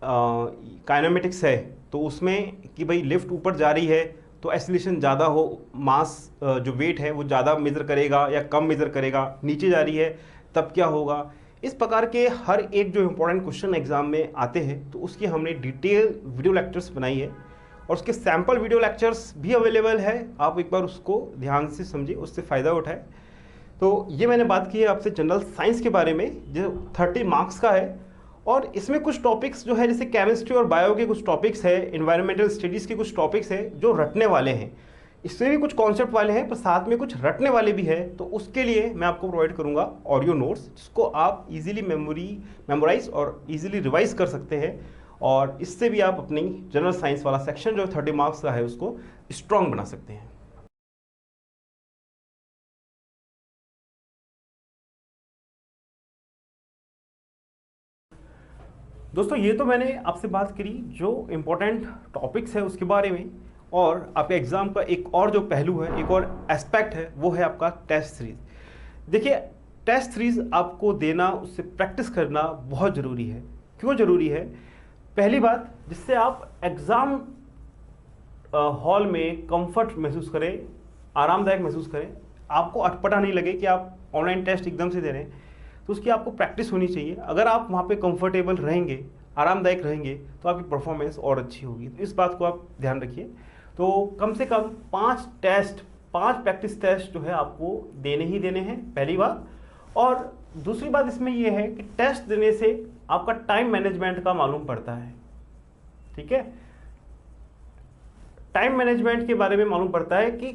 काइनेमेटिक्स है तो उसमें कि भाई लिफ्ट ऊपर जा रही है तो एक्सीलरेशन ज़्यादा हो, मास जो वेट है वो ज़्यादा मेज़र करेगा या कम मेज़र करेगा, नीचे जा रही है तब क्या होगा। इस प्रकार के हर एक जो इम्पोर्टेंट क्वेश्चन एग्जाम में आते हैं तो उसकी हमने डिटेल वीडियो लेक्चर्स बनाई है और उसके सैम्पल वीडियो लेक्चर्स भी अवेलेबल है। आप एक बार उसको ध्यान से समझिए, उससे फ़ायदा उठाए। तो ये मैंने बात की है आपसे जनरल साइंस के बारे में जो 30 मार्क्स का है, और इसमें कुछ टॉपिक्स जो है जैसे केमिस्ट्री और बायो के कुछ टॉपिक्स है, इन्वायरमेंटल स्टडीज़ के कुछ टॉपिक्स है जो रटने वाले हैं। इसमें भी कुछ कॉन्सेप्ट वाले हैं पर साथ में कुछ रटने वाले भी है। तो उसके लिए मैं आपको प्रोवाइड करूंगा ऑडियो नोट्स जिसको आप इजीली मेमोराइज और इजीली रिवाइज कर सकते हैं, और इससे भी आप अपनी जनरल साइंस वाला सेक्शन जो 30 मार्क्स का है उसको स्ट्रॉन्ग बना सकते हैं। दोस्तों ये तो मैंने आपसे बात करी जो इम्पोर्टेंट टॉपिक्स है उसके बारे में, और आपके एग्ज़ाम का एक और जो पहलू है, एक और एस्पेक्ट है, वो है आपका टेस्ट सीरीज़। देखिए टेस्ट सीरीज़ आपको देना, उससे प्रैक्टिस करना बहुत ज़रूरी है। क्यों ज़रूरी है? पहली बात, जिससे आप एग्ज़ाम हॉल में कंफर्ट महसूस करें, आरामदायक महसूस करें, आपको अटपटा नहीं लगे कि आप ऑनलाइन टेस्ट एकदम से दे रहे हैं। तो उसकी आपको प्रैक्टिस होनी चाहिए। अगर आप वहाँ पे कंफर्टेबल रहेंगे, आरामदायक रहेंगे, तो आपकी परफॉर्मेंस और अच्छी होगी। तो इस बात को आप ध्यान रखिए। तो कम से कम 5 प्रैक्टिस टेस्ट जो है आपको देने ही देने हैं, पहली बात। और दूसरी बात इसमें यह है कि टेस्ट देने से आपका टाइम मैनेजमेंट का मालूम पड़ता है। ठीक है, टाइम मैनेजमेंट के बारे में मालूम पड़ता है कि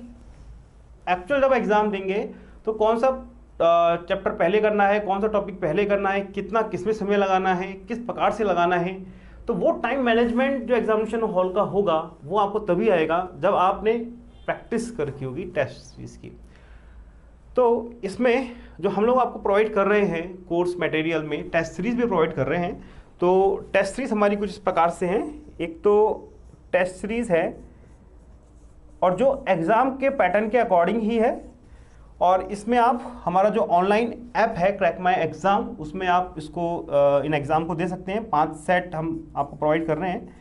एक्चुअल जब एग्जाम देंगे तो कौन सा चैप्टर पहले करना है, कौन सा टॉपिक पहले करना है, कितना किसमें समय लगाना है, किस प्रकार से लगाना है। तो वो टाइम मैनेजमेंट जो एग्जामिनेशन हॉल का होगा वो आपको तभी आएगा जब आपने प्रैक्टिस करके होगी टेस्ट सीरीज की। तो इसमें जो हम लोग आपको प्रोवाइड कर रहे हैं कोर्स मटेरियल में, टेस्ट सीरीज भी प्रोवाइड कर रहे हैं। तो टेस्ट सीरीज हमारी कुछ इस प्रकार से हैं। एक तो टेस्ट सीरीज है और जो एग्ज़ाम के पैटर्न के अकॉर्डिंग ही है, और इसमें आप हमारा जो ऑनलाइन ऐप है क्रैक माई एग्ज़ाम, उसमें आप इसको इन एग्ज़ाम को दे सकते हैं। 5 सेट हम आपको प्रोवाइड कर रहे हैं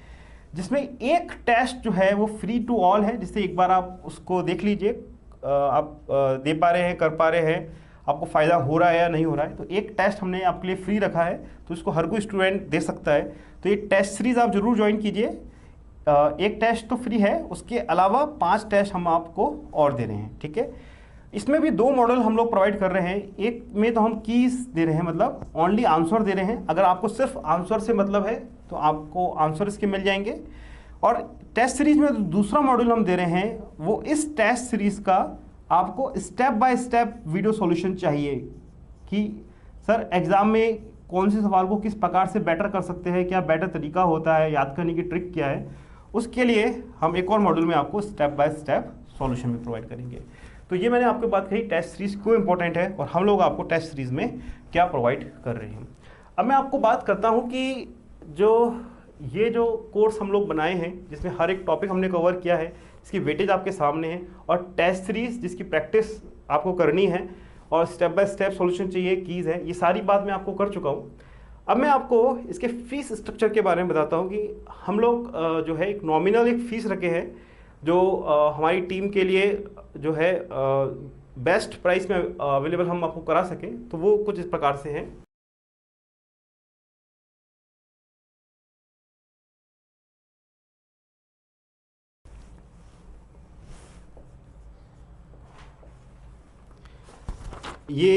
जिसमें एक टेस्ट जो है वो फ्री टू ऑल है, जिससे एक बार आप उसको देख लीजिए, आप दे पा रहे हैं, कर पा रहे हैं, आपको फ़ायदा हो रहा है या नहीं हो रहा है। तो एक टेस्ट हमने आपके लिए फ्री रखा है, तो इसको हर कोई स्टूडेंट दे सकता है। तो ये टेस्ट सीरीज़ आप ज़रूर ज्वाइन कीजिए। एक टेस्ट तो फ्री है, उसके अलावा 5 टेस्ट हम आपको और दे रहे हैं। ठीक है, इसमें भी 2 मॉडल हम लोग प्रोवाइड कर रहे हैं। एक में तो हम कीज दे रहे हैं, मतलब ओनली आंसर दे रहे हैं। अगर आपको सिर्फ आंसर से मतलब है तो आपको आंसर इसके मिल जाएंगे। और टेस्ट सीरीज में दूसरा मॉड्यूल हम दे रहे हैं, वो इस टेस्ट सीरीज का आपको step by step video solution चाहिए कि सर एग्ज़ाम में कौन से सवाल को किस प्रकार से बेटर कर सकते हैं, क्या बेटर तरीका होता है, याद करने की ट्रिक क्या है। उसके लिए हम एक और मॉड्यूल में आपको स्टेप बाय स्टेप सॉल्यूशन भी प्रोवाइड करेंगे। तो ये मैंने आपको बात कही टेस्ट सीरीज़ क्यों इंपॉर्टेंट है और हम लोग आपको टेस्ट सीरीज़ में क्या प्रोवाइड कर रहे हैं। अब मैं आपको बात करता हूँ कि ये जो कोर्स हम लोग बनाए हैं जिसमें हर एक टॉपिक हमने कवर किया है, इसकी वेटेज आपके सामने है, और टेस्ट सीरीज़ जिसकी प्रैक्टिस आपको करनी है और स्टेप बाय स्टेप सॉल्यूशन चाहिए, कीज़ है, ये सारी बात मैं आपको कर चुका हूँ। अब मैं आपको इसके फीस स्ट्रक्चर के बारे में बताता हूँ कि हम लोग जो है एक नॉमिनल एक फ़ीस रखे हैं जो हमारी टीम के लिए जो है बेस्ट प्राइस में अवेलेबल हम आपको करा सकें। तो वो कुछ इस प्रकार से हैं। ये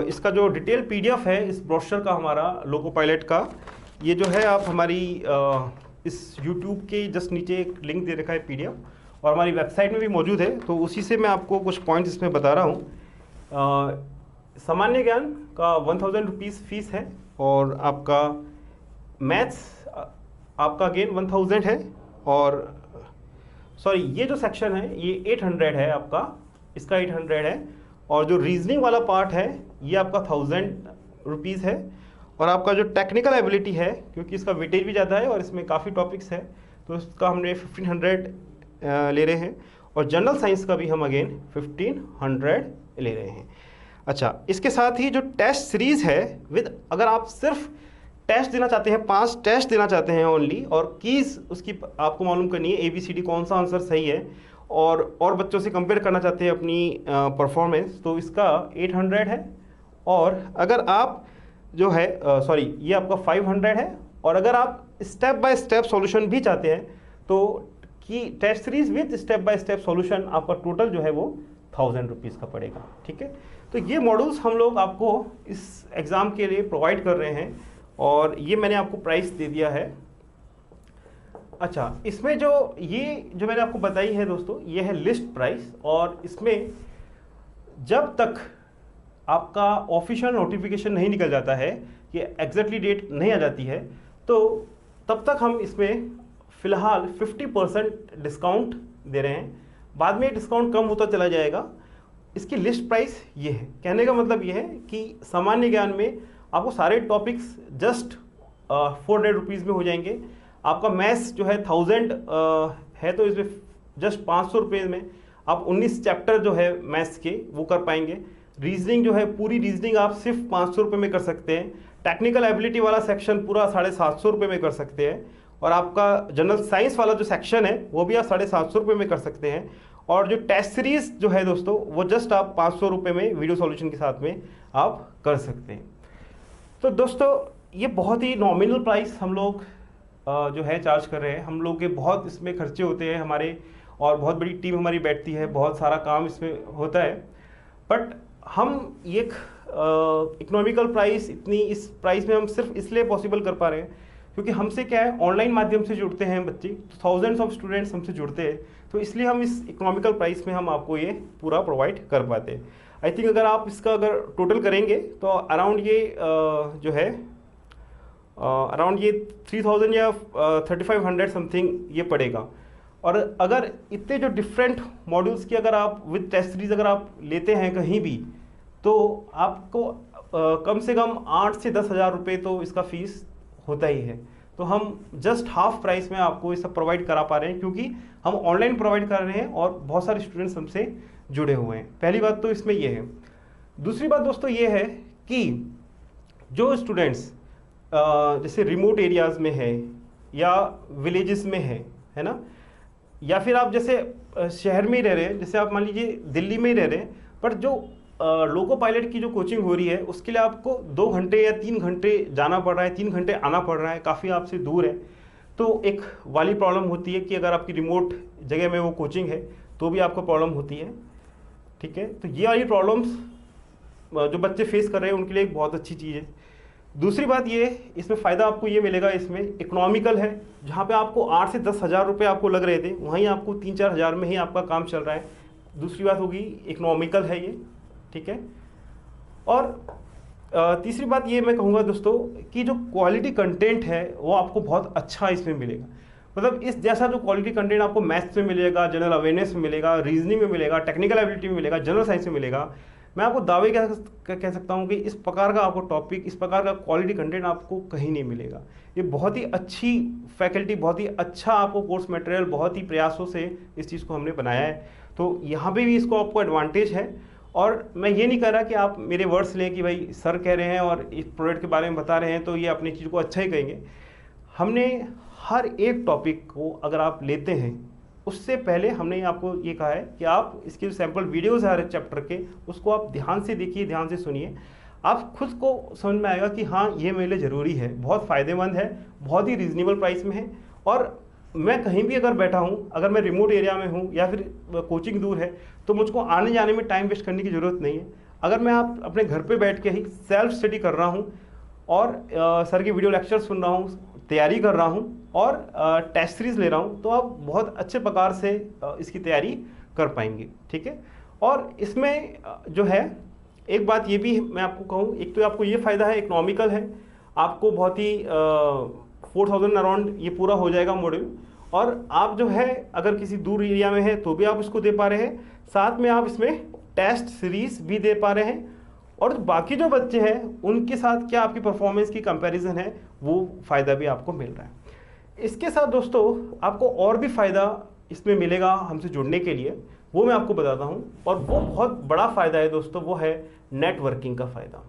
इसका जो डिटेल पीडीएफ है इस ब्रोशर का, हमारा लोको पायलट का, ये जो है आप हमारी इस यूट्यूब के जस्ट नीचे एक लिंक दे रखा है पीडीएफ, और हमारी वेबसाइट में भी मौजूद है। तो उसी से मैं आपको कुछ पॉइंट्स इसमें बता रहा हूँ। सामान्य ज्ञान का 1000 रुपीज़ फीस है, और आपका मैथ्स आपका अगेन 1000 है, और सॉरी ये जो सेक्शन है ये 800 है आपका, इसका 800 है, और जो रीजनिंग वाला पार्ट है ये आपका 1000 रुपीज़ है, और आपका जो टेक्निकल एबिलिटी है, क्योंकि इसका वेटेज भी ज़्यादा है और इसमें काफ़ी टॉपिक्स है, तो इसका हमने 1500 ले रहे हैं। और जनरल साइंस का भी हम अगेन 1500 ले रहे हैं। अच्छा, इसके साथ ही जो टेस्ट सीरीज़ है विद, अगर आप सिर्फ टेस्ट देना चाहते हैं, 5 टेस्ट देना चाहते हैं ओनली, और कीज़ उसकी आपको मालूम करनी है, ABCD कौन सा आंसर सही है, और बच्चों से कंपेयर करना चाहते हैं अपनी परफॉर्मेंस, तो इसका 800 है। और अगर आप जो है ये आपका 500 है। और अगर आप स्टेप बाय स्टेप सॉल्यूशन भी चाहते हैं तो कि test series with step by step solution आपका टोटल जो है वो 1000 रुपीज़ का पड़ेगा। ठीक है, तो ये मॉड्यूल्स हम लोग आपको इस एग्ज़ाम के लिए प्रोवाइड कर रहे हैं, और ये मैंने आपको प्राइस दे दिया है। अच्छा, इसमें जो मैंने आपको बताई है दोस्तों, ये है लिस्ट प्राइस, और इसमें जब तक आपका ऑफिशियल नोटिफिकेशन नहीं निकल जाता है, ये एग्जैक्टली डेट नहीं आ जाती है, तो तब तक हम इसमें फ़िलहाल 50% डिस्काउंट दे रहे हैं। बाद में डिस्काउंट कम होता चला जाएगा। इसकी लिस्ट प्राइस ये है। कहने का मतलब ये है कि सामान्य ज्ञान में आपको सारे टॉपिक्स जस्ट 400 रुपीज़ में हो जाएंगे। आपका मैथ्स जो है 1000 है, तो इसमें जस्ट 500 रुपये में आप 19 चैप्टर जो है मैथ्स के वो कर पाएंगे। रीजनिंग जो है, पूरी रीजनिंग आप सिर्फ 500 रुपये में कर सकते हैं। टेक्निकल एबिलिटी वाला सेक्शन पूरा 750 रुपये में कर सकते हैं। और आपका जनरल साइंस वाला जो सेक्शन है वो भी आप 750 रुपये में कर सकते हैं। और जो टेस्ट सीरीज जो है दोस्तों, वो जस्ट आप 500 रुपये में वीडियो सॉल्यूशन के साथ में आप कर सकते हैं। तो दोस्तों, ये बहुत ही नॉमिनल प्राइस हम लोग जो है चार्ज कर रहे हैं। हम लोग के बहुत इसमें खर्चे होते हैं हमारे, और बहुत बड़ी टीम हमारी बैठती है, बहुत सारा काम इसमें होता है। बट हम एक इकोनॉमिकल प्राइस, इस प्राइस में हम सिर्फ इसलिए पॉसिबल कर पा रहे हैं क्योंकि हमसे क्या है, ऑनलाइन माध्यम से जुड़ते हैं बच्चे, तो थाउजेंड्स ऑफ स्टूडेंट्स हमसे जुड़ते हैं, तो इसलिए हम इस इकोनॉमिकल प्राइस में हम आपको ये पूरा प्रोवाइड कर पाते हैं। आई थिंक अगर आप इसका अगर टोटल करेंगे तो अराउंड ये जो है अराउंड ये 3000 या 3500 समथिंग ये पड़ेगा। और अगर इतने जो डिफरेंट मॉड्यूल्स की अगर आप विद टेस्ट सीरीज अगर आप लेते हैं कहीं भी, तो आपको कम से कम 8 से 10 हज़ार रुपये तो इसका फीस होता ही है। तो हम जस्ट हाफ प्राइस में आपको ये सब प्रोवाइड करा पा रहे हैं, क्योंकि हम ऑनलाइन प्रोवाइड कर रहे हैं और बहुत सारे स्टूडेंट्स हमसे जुड़े हुए हैं। पहली बात तो इसमें ये है। दूसरी बात दोस्तों ये है कि जो स्टूडेंट्स जैसे रिमोट एरियाज़ में है या विलेजेस में है ना, या फिर आप जैसे शहर में ही रह रहे हैं, जैसे आप मान लीजिए दिल्ली में ही रह रहे हैं, पर जो लोको पायलट की जो कोचिंग हो रही है उसके लिए आपको 2 घंटे या 3 घंटे जाना पड़ रहा है, 3 घंटे आना पड़ रहा है, काफ़ी आपसे दूर है, तो एक वाली प्रॉब्लम होती है कि अगर आपकी रिमोट जगह में वो कोचिंग है तो भी आपको प्रॉब्लम होती है। ठीक है, तो ये वाली प्रॉब्लम्स जो बच्चे फेस कर रहे हैं उनके लिए एक बहुत अच्छी चीज़ है। दूसरी बात ये, इसमें फ़ायदा आपको ये मिलेगा, इसमें इकोनॉमिकल है, जहाँ पे आपको 8 से 10 हज़ार रुपये आपको लग रहे थे, वहीं आपको 3-4 हज़ार में ही आपका काम चल रहा है। दूसरी बात होगी इकोनॉमिकल है ये। ठीक है, और तीसरी बात ये मैं कहूँगा दोस्तों कि जो क्वालिटी कंटेंट है वो आपको बहुत अच्छा इसमें मिलेगा। मतलब इस जैसा जो क्वालिटी कंटेंट आपको मैथ्स में मिलेगा, जनरल अवेयरनेस में मिलेगा, रीजनिंग में मिलेगा, टेक्निकल एबिलिटी में मिलेगा, जनरल साइंस में मिलेगा, मैं आपको दावे कह सकता हूँ कि इस प्रकार का आपको टॉपिक, इस प्रकार का क्वालिटी कंटेंट आपको कहीं नहीं मिलेगा। ये बहुत ही अच्छी फैकल्टी, बहुत ही अच्छा आपको कोर्स मटेरियल, बहुत ही प्रयासों से इस चीज़ को हमने बनाया है। तो यहाँ पे भी इसको आपको एडवांटेज है। और मैं ये नहीं कह रहा कि आप मेरे वर्ड्स लें कि भाई सर कह रहे हैं और इस प्रोडक्ट के बारे में बता रहे हैं तो ये अपनी चीज़ को अच्छा ही कहेंगे। हमने हर एक टॉपिक को अगर आप लेते हैं उससे पहले हमने आपको ये कहा है कि आप इसके जो सैम्पल वीडियोज़ है हर चैप्टर के, उसको आप ध्यान से देखिए, ध्यान से सुनिए, आप खुद को समझ में आएगा कि हाँ ये मेरे लिए ज़रूरी है, बहुत फ़ायदेमंद है, बहुत ही रीज़नेबल प्राइस में है। और मैं कहीं भी अगर बैठा हूँ, अगर मैं रिमोट एरिया में हूँ या फिर कोचिंग दूर है, तो मुझको आने जाने में टाइम वेस्ट करने की ज़रूरत नहीं है। अगर मैं आप अपने घर पे बैठ के ही सेल्फ स्टडी कर रहा हूँ और सर के वीडियो लेक्चर सुन रहा हूँ, तैयारी कर रहा हूँ और टेस्ट सीरीज़ ले रहा हूँ, तो आप बहुत अच्छे प्रकार से इसकी तैयारी कर पाएंगे। ठीक है, और इसमें जो है एक बात ये भी मैं आपको कहूँ, एक तो आपको ये फ़ायदा है, इकोनॉमिकल है, आपको बहुत ही 4000 अराउंड ये पूरा हो जाएगा मॉड्यूल। और आप जो है अगर किसी दूर एरिया में है तो भी आप इसको दे पा रहे हैं, साथ में आप इसमें टेस्ट सीरीज़ भी दे पा रहे हैं और बाकी जो बच्चे हैं उनके साथ क्या आपकी परफॉर्मेंस की कंपैरिजन है, वो फ़ायदा भी आपको मिल रहा है। इसके साथ दोस्तों आपको और भी फ़ायदा इसमें मिलेगा हमसे जुड़ने के लिए, वो मैं आपको बताता हूँ। और वो बहुत बड़ा फ़ायदा है दोस्तों, वो है नेटवर्किंग का फ़ायदा।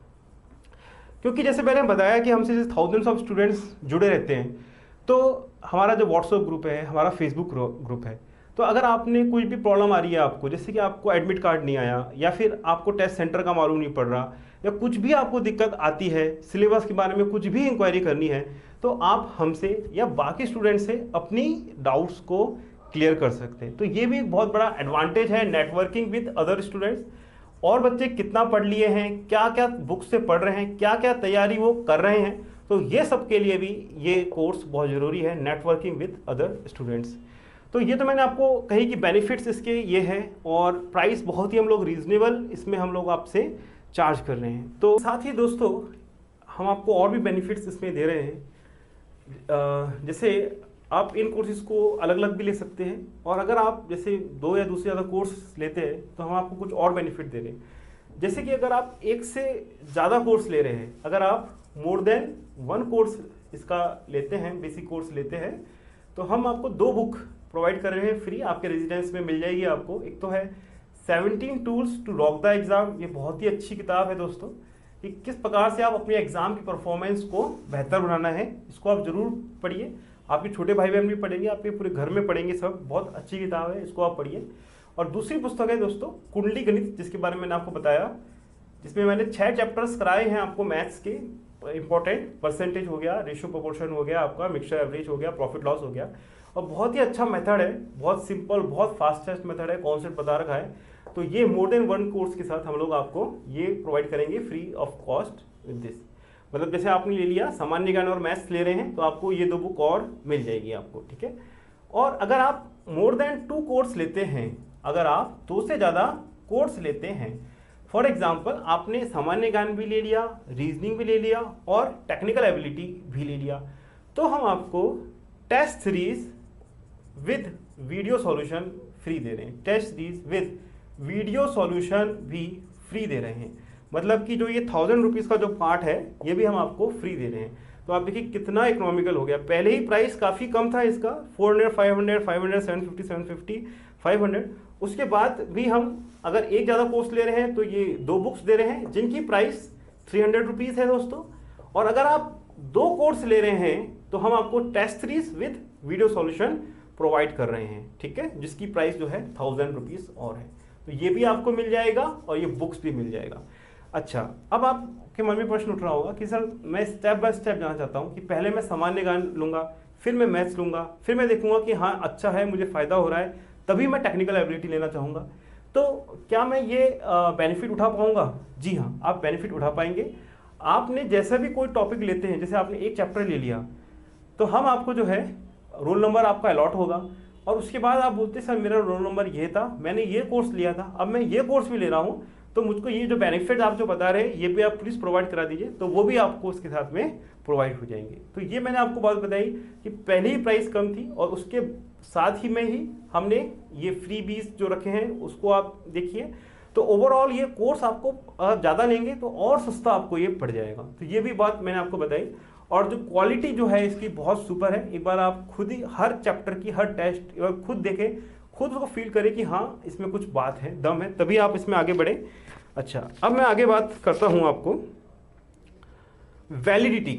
क्योंकि जैसे मैंने बताया कि हमसे जैसे थाउजेंड्स ऑफ स्टूडेंट्स जुड़े रहते हैं, तो हमारा जो व्हाट्सएप ग्रुप है, हमारा फेसबुक ग्रुप है, तो अगर आपने कोई भी प्रॉब्लम आ रही है आपको, जैसे कि आपको एडमिट कार्ड नहीं आया, या फिर आपको टेस्ट सेंटर का मालूम नहीं पड़ रहा, या कुछ भी आपको दिक्कत आती है, सिलेबस के बारे में कुछ भी इंक्वायरी करनी है, तो आप हमसे या बाकी स्टूडेंट से अपनी डाउट्स को क्लियर कर सकते हैं। तो ये भी एक बहुत बड़ा एडवांटेज है नेटवर्किंग विद अदर स्टूडेंट्स। और बच्चे कितना पढ़ लिए हैं, क्या क्या बुक से पढ़ रहे हैं, क्या क्या तैयारी वो कर रहे हैं, तो ये सब के लिए भी ये कोर्स बहुत ज़रूरी है, नेटवर्किंग विद अदर स्टूडेंट्स। तो ये तो मैंने आपको कही कि बेनिफिट्स इसके ये हैं, और प्राइस बहुत ही हम लोग रीजनेबल इसमें हम लोग आपसे चार्ज कर रहे हैं। तो साथ ही दोस्तों हम आपको और भी बेनिफिट्स इसमें दे रहे हैं। जैसे आप इन कोर्सेज को अलग अलग भी ले सकते हैं, और अगर आप जैसे 2 या 2 से ज़्यादा कोर्स लेते हैं तो हम आपको कुछ और बेनिफिट दे रहे हैं। जैसे कि अगर आप 1 से ज़्यादा कोर्स ले रहे हैं, अगर आप मोर देन 1 कोर्स इसका लेते हैं, बेसिक कोर्स लेते हैं, तो हम आपको 2 बुक प्रोवाइड कर रहे हैं फ्री, आपके रेजिडेंस में मिल जाएगी आपको। एक तो है 17 tools to rock the exam, ये बहुत ही अच्छी किताब है दोस्तों, कि किस प्रकार से आप अपने एग्ज़ाम की परफॉर्मेंस को बेहतर बनाना है। इसको आप ज़रूर पढ़िए, आपके छोटे भाई बहन भी पढ़ेंगे, आपके पूरे घर में पढ़ेंगे सब, बहुत अच्छी किताब है, इसको आप पढ़िए। और दूसरी पुस्तक है दोस्तों कुंडली गणित, जिसके बारे में मैंने आपको बताया, जिसमें मैंने 6 चैप्टर्स कराए हैं आपको मैथ्स के इंपॉर्टेंट। परसेंटेज हो गया, रेशियो प्रोपोर्शन हो गया, आपका मिक्सचर एवरेज हो गया, प्रॉफिट लॉस हो गया। और बहुत ही अच्छा मेथड है, बहुत सिंपल, बहुत फास्टेस्ट मेथड है, कॉन्सेप्ट बता रखा है। तो ये मोर देन 1 कोर्स के साथ हम लोग आपको ये प्रोवाइड करेंगे free of cost with this. मतलब जैसे आपने ले लिया सामान्य ज्ञान और मैथ्स ले रहे हैं, तो आपको ये 2 बुक और मिल जाएगी आपको, ठीक है। और अगर आप मोर देन 2 कोर्स लेते हैं, अगर आप 2 से ज़्यादा कोर्स लेते हैं, फॉर एग्जाम्पल आपने सामान्य ज्ञान भी ले लिया, रीजनिंग भी ले लिया, और टेक्निकल एबिलिटी भी ले लिया, तो हम आपको test series with video solution free दे रहे हैं। Test series with video solution भी फ्री दे रहे हैं। मतलब कि जो ये 1000 रुपीज़ का जो पार्ट है, ये भी हम आपको फ्री दे रहे हैं। तो आप देखिए कितना इकोनॉमिकल हो गया। पहले ही प्राइस काफ़ी कम था इसका, 400, 500, 500, 750, 750, 500। उसके बाद भी हम अगर एक ज़्यादा कोर्स ले रहे हैं तो ये 2 बुक्स दे रहे हैं, जिनकी प्राइस 300 रुपीज़ है दोस्तों। और अगर आप 2 कोर्स ले रहे हैं तो हम आपको test series with video solution provide कर रहे हैं, ठीक है, जिसकी प्राइस जो है 1000 रुपीज़ और है। तो ये भी आपको मिल जाएगा और ये बुक्स भी मिल जाएगा। अच्छा, अब आपके मन में प्रश्न उठ रहा होगा कि सर मैं स्टेप बाय स्टेप जाना चाहता हूँ कि पहले मैं सामान्य ज्ञान लूँगा, फिर मैं मैथ्स लूँगा, फिर मैं देखूँगा कि हाँ अच्छा है, मुझे फ़ायदा हो रहा है, तभी मैं टेक्निकल एबिलिटी लेना चाहूँगा। तो क्या मैं ये बेनिफिट उठा पाऊँगा? जी हाँ, आप बेनिफिट उठा पाएंगे। आपने जैसा भी कोई टॉपिक लेते हैं, जैसे आपने एक चैप्टर ले लिया, तो हम आपको जो है रोल नंबर आपका अलॉट होगा, और उसके बाद आप बोलते सर मेरा रोल नंबर ये था, मैंने ये कोर्स लिया था, अब मैं ये कोर्स भी ले रहा हूँ, तो मुझको ये जो बेनिफिट आप जो बता रहे हैं ये भी आप प्लीज़ प्रोवाइड करा दीजिए, तो वो भी आपको उसके साथ में प्रोवाइड हो जाएंगे। तो ये मैंने आपको बात बताई कि पहले ही प्राइस कम थी, और उसके साथ ही में ही हमने ये फ्री बीस जो रखे हैं उसको आप देखिए। तो ओवरऑल ये कोर्स आपको ज़्यादा लेंगे तो और सस्ता आपको ये पड़ जाएगा। तो ये भी बात मैंने आपको बताई। और जो क्वालिटी जो है इसकी बहुत सुपर है। एक बार आप खुद ही हर चैप्टर की हर टेस्ट खुद देखें, खुद उसको फील करें कि हाँ इसमें कुछ बात है, दम है, तभी आप इसमें आगे बढ़ें। अच्छा, अब मैं आगे बात करता हूँ आपको वैलिडिटी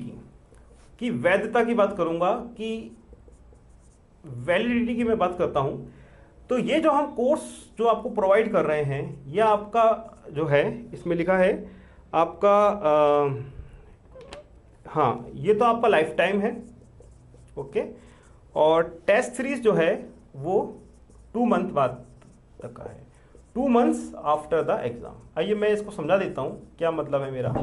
की वैधता की बात करूँगा, कि वैलिडिटी की मैं बात करता हूँ। तो ये जो हम कोर्स जो आपको प्रोवाइड कर रहे हैं, ये आपका जो है इसमें लिखा है आपका हाँ ये तो आपका लाइफ टाइम है, ओके। और टेस्ट सीरीज जो है वो 2 मंथ बाद तक का है, 2 मंथ्स आफ्टर द एग्ज़ाम। आइए मैं इसको समझा देता हूँ क्या मतलब है मेरा।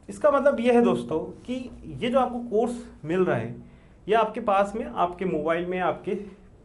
इसका मतलब ये है दोस्तों कि ये जो आपको कोर्स मिल रहा है ये आपके पास में, आपके मोबाइल में, आपके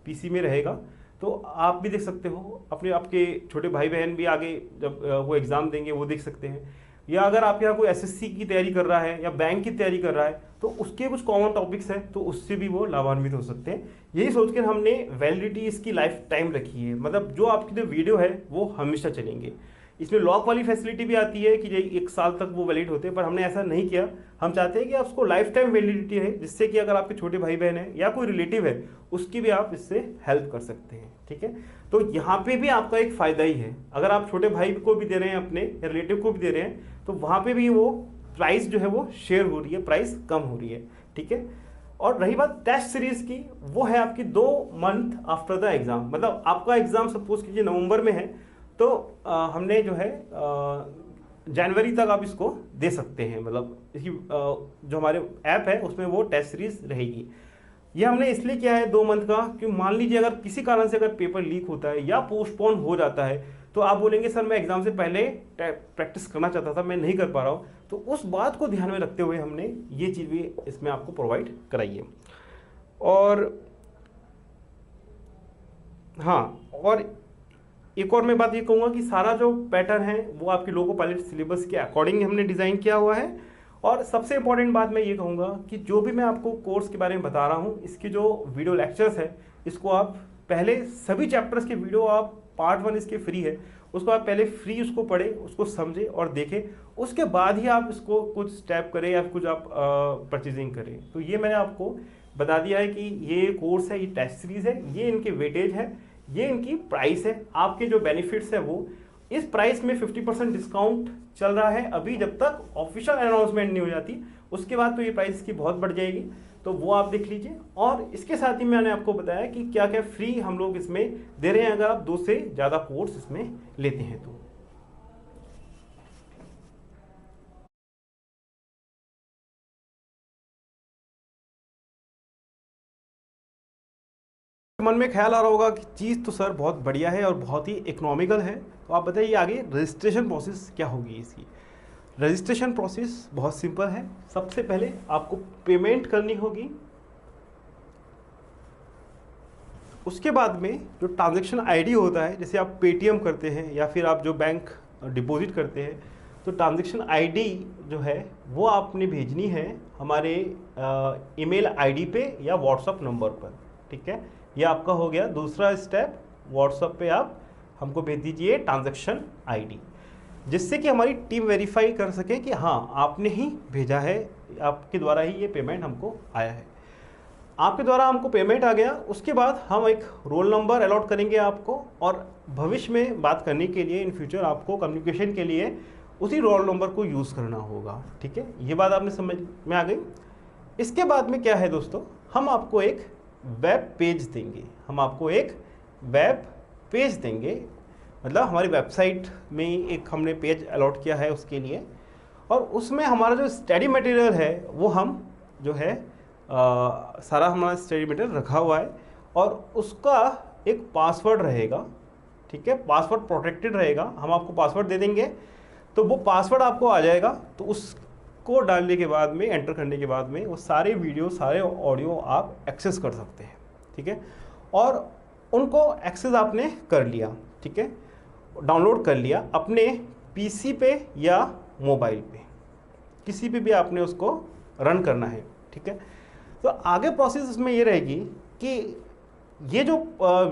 पीसी में रहेगा, तो आप भी देख सकते हो, अपने आपके छोटे भाई बहन भी आगे जब वो एग्ज़ाम देंगे वो देख सकते हैं। या अगर आप यहाँ कोई एसएससी की तैयारी कर रहा है या बैंक की तैयारी कर रहा है तो उसके कुछ कॉमन टॉपिक्स हैं, तो उससे भी वो लाभान्वित हो सकते हैं। यही सोचकर हमने वैलिडिटी इसकी लाइफ टाइम रखी है, मतलब जो आपकी जो वीडियो है वो हमेशा चलेंगे। इसमें लॉक वाली फैसिलिटी भी आती है कि 1 साल तक वो वैलिड होते हैं, पर हमने ऐसा नहीं किया। हम चाहते हैं कि आप उसको लाइफ टाइम वैलिडिटी है, जिससे कि अगर आपके छोटे भाई बहन है या कोई रिलेटिव है उसकी भी आप इससे हेल्प कर सकते हैं। ठीक है, तो यहाँ पे भी आपका एक फ़ायदा ही है। अगर आप छोटे भाई को भी दे रहे हैं अपने या रिलेटिव को भी दे रहे हैं तो वहाँ पे भी वो प्राइस जो है वो शेयर हो रही है, प्राइस कम हो रही है। ठीक है, और रही बात टेस्ट सीरीज की, वो है आपकी 2 मंथ आफ्टर द एग्जाम। मतलब आपका एग्जाम सपोज कीजिए नवंबर में है, तो हमने जो है जनवरी तक आप इसको दे सकते हैं। मतलब इसकी जो हमारे ऐप है उसमें वो टेस्ट सीरीज रहेगी। ये हमने इसलिए किया है 2 मंथ का, कि मान लीजिए अगर किसी कारण से अगर पेपर लीक होता है या पोस्टपोन हो जाता है, तो आप बोलेंगे सर मैं एग्जाम से पहले प्रैक्टिस करना चाहता था, मैं नहीं कर पा रहा हूँ, तो उस बात को ध्यान में रखते हुए हमने ये चीज़ भी इसमें आपको प्रोवाइड कराई है। और हाँ, और एक और मैं बात ये कहूँगा कि सारा जो पैटर्न है वो आपके लोको पायलट सिलेबस के अकॉर्डिंग हमने डिज़ाइन किया हुआ है। और सबसे इंपॉर्टेंट बात मैं ये कहूँगा कि जो भी मैं आपको कोर्स के बारे में बता रहा हूँ, इसकी जो वीडियो लेक्चर्स है, इसको आप पहले सभी चैप्टर्स के वीडियो आप पार्ट 1 इसके फ्री है, उसको आप पहले फ्री उसको पढ़ें, उसको समझें और देखें, उसके बाद ही आप इसको कुछ स्टेप करें या कुछ आप परचेजिंग करें। तो ये मैंने आपको बता दिया है कि ये कोर्स है, ये टेस्ट सीरीज़ है, ये इनके वेटेज है, ये इनकी प्राइस है। आपके जो बेनिफिट्स है वो इस प्राइस में 50% डिस्काउंट चल रहा है अभी, जब तक ऑफिशियल अनाउंसमेंट नहीं हो जाती। उसके बाद तो ये प्राइस की बहुत बढ़ जाएगी, तो वो आप देख लीजिए। और इसके साथ ही मैंने आपको बताया कि क्या क्या फ्री हम लोग इसमें दे रहे हैं अगर आप 2 से ज़्यादा कोर्स इसमें लेते हैं तो। मन में ख्याल आ रहा होगा कि चीज़ तो सर बहुत बढ़िया है और बहुत ही इकोनॉमिकल है, तो आप बताइए आगे रजिस्ट्रेशन प्रोसेस क्या होगी इसकी। रजिस्ट्रेशन प्रोसेस बहुत सिंपल है। सबसे पहले आपको पेमेंट करनी होगी, उसके बाद में जो ट्रांजैक्शन आईडी होता है, जैसे आप पेटीएम करते हैं या फिर आप जो बैंक डिपॉजिट करते हैं, तो ट्रांजैक्शन आईडी जो है वो आपने भेजनी है हमारे ईमेल आईडी पे या व्हाट्सअप नंबर पर। ठीक है, ये आपका हो गया दूसरा स्टेप। व्हाट्सअप पे आप हमको भेज दीजिए ट्रांजैक्शन आईडी, जिससे कि हमारी टीम वेरीफाई कर सके कि हाँ आपने ही भेजा है, आपके द्वारा ही ये पेमेंट हमको आया है। आपके द्वारा हमको पेमेंट आ गया, उसके बाद हम एक रोल नंबर अलॉट करेंगे आपको, और भविष्य में बात करने के लिए, इन फ्यूचर आपको कम्युनिकेशन के लिए उसी रोल नंबर को यूज़ करना होगा। ठीक है, ये बात आपने समझ में आ गई। इसके बाद में क्या है दोस्तों, हम आपको एक वेब पेज देंगे। हम आपको एक वेब पेज देंगे, मतलब हमारी वेबसाइट में एक हमने पेज अलॉट किया है उसके लिए, और उसमें हमारा जो स्टडी मटेरियल है वो हम जो है सारा हमारा स्टडी मटेरियल रखा हुआ है, और उसका एक पासवर्ड रहेगा। ठीक है, पासवर्ड प्रोटेक्टेड रहेगा। हम आपको पासवर्ड दे देंगे, तो वो पासवर्ड आपको आ जाएगा, तो उसको डालने के बाद में, एंटर करने के बाद में, वो सारे वीडियो सारे ऑडियो आप एक्सेस कर सकते हैं। ठीक है, और उनको एक्सेस आपने कर लिया, ठीक है, डाउनलोड कर लिया अपने पीसी पे या मोबाइल पे, किसी पे भी आपने उसको रन करना है। ठीक है, तो आगे प्रोसेस इसमें ये रहेगी कि ये जो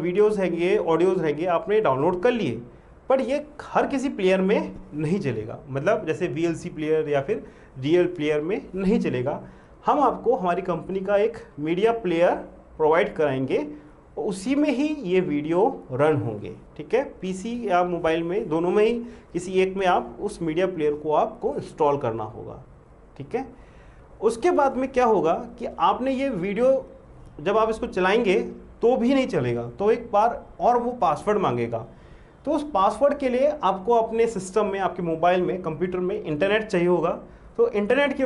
वीडियोस हैंगे, ऑडियोज़ हैंगे, आपने डाउनलोड कर लिए, पर ये हर किसी प्लेयर में नहीं चलेगा। मतलब जैसे VLC प्लेयर या फिर रियल प्लेयर में नहीं चलेगा। हम आपको हमारी कंपनी का एक मीडिया प्लेयर प्रोवाइड कराएंगे, उसी में ही ये वीडियो रन होंगे। ठीक है, पीसी या मोबाइल में, दोनों में ही किसी एक में आप उस मीडिया प्लेयर को आपको इंस्टॉल करना होगा। ठीक है, उसके बाद में क्या होगा कि आपने ये वीडियो जब आप इसको चलाएंगे तो भी नहीं चलेगा, तो एक बार और वो पासवर्ड मांगेगा। तो उस पासवर्ड के लिए आपको अपने सिस्टम में, आपके मोबाइल में, कंप्यूटर में इंटरनेट चाहिए होगा, तो इंटरनेट की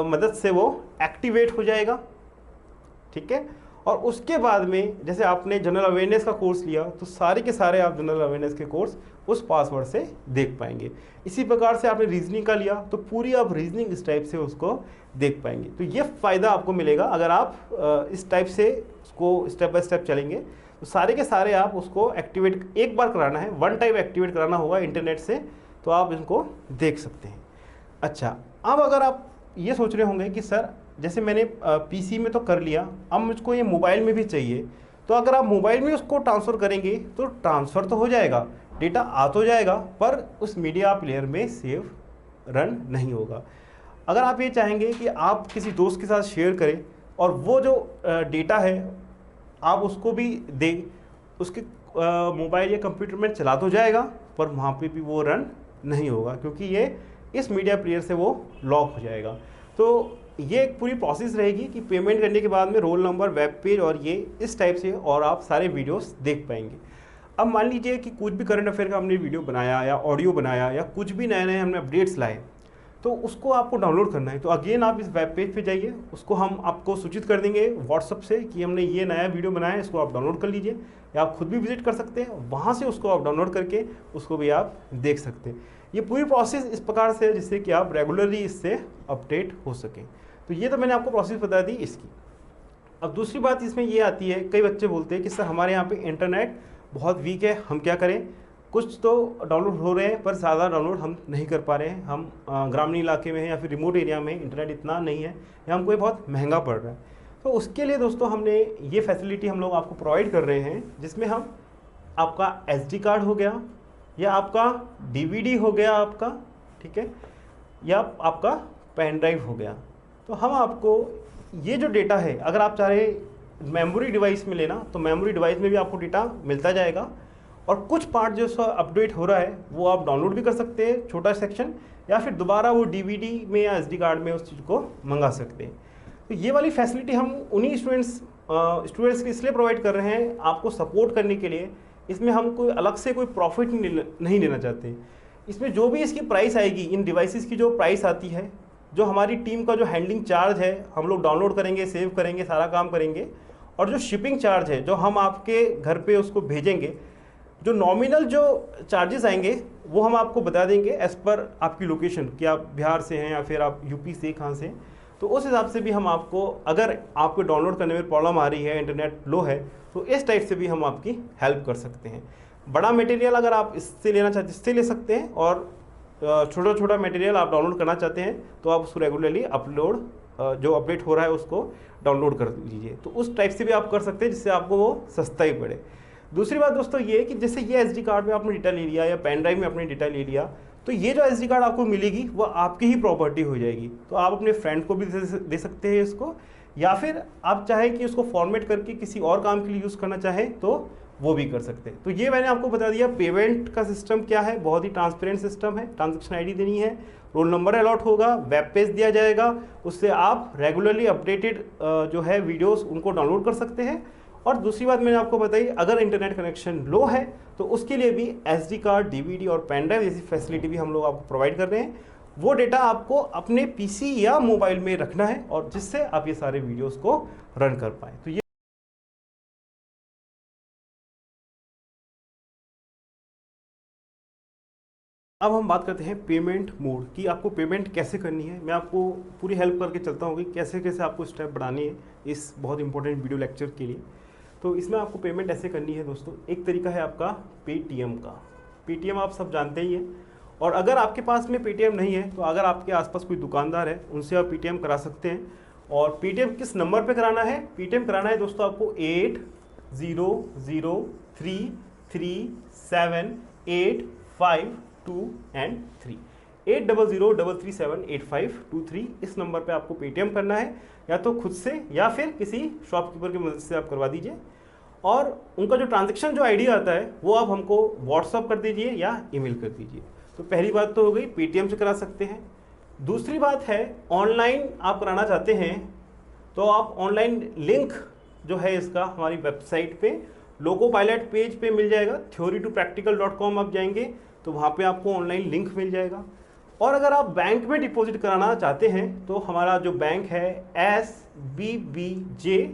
मदद से वो एक्टिवेट हो जाएगा। ठीक है, और उसके बाद में जैसे आपने जनरल अवेयरनेस का कोर्स लिया, तो सारे के सारे आप जनरल अवेयरनेस के कोर्स उस पासवर्ड से देख पाएंगे। इसी प्रकार से आपने रीजनिंग का लिया, तो पूरी आप रीजनिंग इस टाइप से उसको देख पाएंगे। तो ये फ़ायदा आपको मिलेगा अगर आप इस टाइप से उसको स्टेप बाय स्टेप चलेंगे, तो सारे के सारे आप उसको एक्टिवेट एक बार कराना है, वन टाइम एक्टिवेट कराना होगा इंटरनेट से, तो आप इनको देख सकते हैं। अच्छा, अब अगर आप ये सोच रहे होंगे कि सर जैसे मैंने पीसी में तो कर लिया, अब मुझको ये मोबाइल में भी चाहिए, तो अगर आप मोबाइल में उसको ट्रांसफ़र करेंगे तो ट्रांसफ़र तो हो जाएगा, डेटा आ तो जाएगा पर उस मीडिया प्लेयर में सेव रन नहीं होगा। अगर आप ये चाहेंगे कि आप किसी दोस्त के साथ शेयर करें और वो जो डेटा है आप उसको भी दें, उसके मोबाइल या कंप्यूटर में चला तो जाएगा पर वहाँ पे भी वो रन नहीं होगा, क्योंकि ये इस मीडिया प्लेयर से वो लॉक हो जाएगा। तो ये एक पूरी प्रोसेस रहेगी कि पेमेंट करने के बाद में रोल नंबर, वेब पेज और ये इस टाइप से और आप सारे वीडियोस देख पाएंगे। अब मान लीजिए कि कुछ भी करंट अफेयर का हमने वीडियो बनाया या ऑडियो बनाया या कुछ भी नए नए हमने अपडेट्स लाए, तो उसको आपको डाउनलोड करना है। तो अगेन आप इस वेब पेज पे जाइए, उसको हम आपको सूचित कर देंगे व्हाट्सअप से कि हमने ये नया वीडियो बनाया है, इसको आप डाउनलोड कर लीजिए, या आप खुद भी विजिट कर सकते हैं, वहाँ से उसको आप डाउनलोड करके उसको भी आप देख सकते हैं। ये पूरी प्रोसेस इस प्रकार से है जिससे कि आप रेगुलरली इससे अपडेट हो सकें। तो ये तो मैंने आपको प्रोसेस बता दी इसकी। अब दूसरी बात इसमें ये आती है, कई बच्चे बोलते हैं कि सर हमारे यहाँ पे इंटरनेट बहुत वीक है, हम क्या करें। कुछ तो डाउनलोड हो रहे हैं पर ज़्यादा डाउनलोड हम नहीं कर पा रहे हैं, हम ग्रामीण इलाके में हैं या फिर रिमोट एरिया में इंटरनेट इतना नहीं है या हमको ये बहुत महंगा पड़ रहा है। तो उसके लिए दोस्तों हमने ये फैसिलिटी हम लोग आपको प्रोवाइड कर रहे हैं, जिसमें हम आपका SD कार्ड हो गया या आपका DVD हो गया आपका, ठीक है, या आपका पेन ड्राइव हो गया। तो हम आपको ये जो डेटा है, अगर आप चाहे मेमोरी डिवाइस में लेना तो मेमोरी डिवाइस में भी आपको डेटा मिलता जाएगा, और कुछ पार्ट जो अपडेट हो रहा है वो आप डाउनलोड भी कर सकते हैं छोटा सेक्शन, या फिर दोबारा वो DVD में या SD कार्ड में उस चीज़ को मंगा सकते हैं। तो ये वाली फैसिलिटी हम उन्हीं स्टूडेंट्स के इसलिए प्रोवाइड कर रहे हैं, आपको सपोर्ट करने के लिए। इसमें हम कोई अलग से कोई प्रॉफिट नहीं लेना चाहते। इसमें जो भी इसकी प्राइस आएगी, इन डिवाइसेस की जो प्राइस आती है, जो हमारी टीम का जो हैंडलिंग चार्ज है, हम लोग डाउनलोड करेंगे, सेव करेंगे, सारा काम करेंगे, और जो शिपिंग चार्ज है जो हम आपके घर पे उसको भेजेंगे, जो नॉमिनल जो चार्जेस आएंगे वो हम आपको बता देंगे एज़ पर आपकी लोकेशन, कि आप बिहार से हैं या फिर आप यूपी से, कहाँ से। तो उस हिसाब से भी हम आपको, अगर आपको डाउनलोड करने में प्रॉब्लम आ रही है, इंटरनेट लो है, तो इस टाइप से भी हम आपकी हेल्प कर सकते हैं। बड़ा मटेरियल अगर आप इससे लेना चाहते हैं इससे ले सकते हैं, और छोटा छोटा मटेरियल आप डाउनलोड करना चाहते हैं तो आप उसको रेगुलरली अपलोड, जो अपडेट हो रहा है उसको डाउनलोड कर लीजिए। तो उस टाइप से भी आप कर सकते हैं जिससे आपको वो सस्ता ही पड़े। दूसरी बात दोस्तों ये कि जैसे ये SD कार्ड में आपने डेटा ले लिया या पेन ड्राइव में आपने डेटा ले लिया, तो ये जो SD कार्ड आपको मिलेगी वो आपकी ही प्रॉपर्टी हो जाएगी। तो आप अपने फ्रेंड को भी दे सकते हैं इसको, या फिर आप चाहें कि उसको फॉर्मेट करके किसी और काम के लिए यूज़ करना चाहें तो वो भी कर सकते हैं। तो ये मैंने आपको बता दिया पेमेंट का सिस्टम क्या है। बहुत ही ट्रांसपेरेंट सिस्टम है। ट्रांजैक्शन ID देनी है, रोल नंबर अलॉट होगा, वेब पेज दिया जाएगा, उससे आप रेगुलरली अपडेटेड जो है वीडियोस उनको डाउनलोड कर सकते हैं। और दूसरी बात मैंने आपको बताई, अगर इंटरनेट कनेक्शन लो है तो उसके लिए भी SD कार्ड, DVD और पेन ड्राइव जैसी फैसिलिटी भी हम लोग आपको प्रोवाइड कर रहे हैं। वो डेटा आपको अपने PC या मोबाइल में रखना है, और जिससे आप ये सारे वीडियोस को रन कर पाएँ। तो ये अब हम बात करते हैं पेमेंट मोड की, आपको पेमेंट कैसे करनी है। मैं आपको पूरी हेल्प करके चलता हूँ कि कैसे कैसे आपको स्टेप बढ़ानी है इस बहुत इंपॉर्टेंट वीडियो लेक्चर के लिए। तो इसमें आपको पेमेंट ऐसे करनी है दोस्तों। एक तरीका है आपका पेटीएम का। पेटीएम आप सब जानते ही हैं, और अगर आपके पास में पेटीएम नहीं है तो अगर आपके आसपास कोई दुकानदार है उनसे आप पेटीएम करा सकते हैं। और पेटीएम किस नंबर पे कराना है? पेटीएम कराना है दोस्तों आपको 8003378523 8003378523 इस नंबर पे आपको पेटीएम करना है, या तो खुद से या फिर किसी शॉपकीपर की मदद से आप करवा दीजिए। और उनका जो ट्रांजैक्शन जो ID आता है वो आप हमको व्हाट्सअप कर दीजिए या ईमेल कर दीजिए। तो पहली बात तो हो गई, पेटीएम से करा सकते हैं। दूसरी बात है, ऑनलाइन आप कराना चाहते हैं तो आप ऑनलाइन लिंक जो है इसका हमारी वेबसाइट पे लोको पायलट पेज पे मिल जाएगा। theorytopractical.com आप जाएंगे तो वहाँ पे आपको ऑनलाइन लिंक मिल जाएगा। और अगर आप बैंक में डिपॉजिट कराना चाहते हैं तो हमारा जो बैंक है SBBJ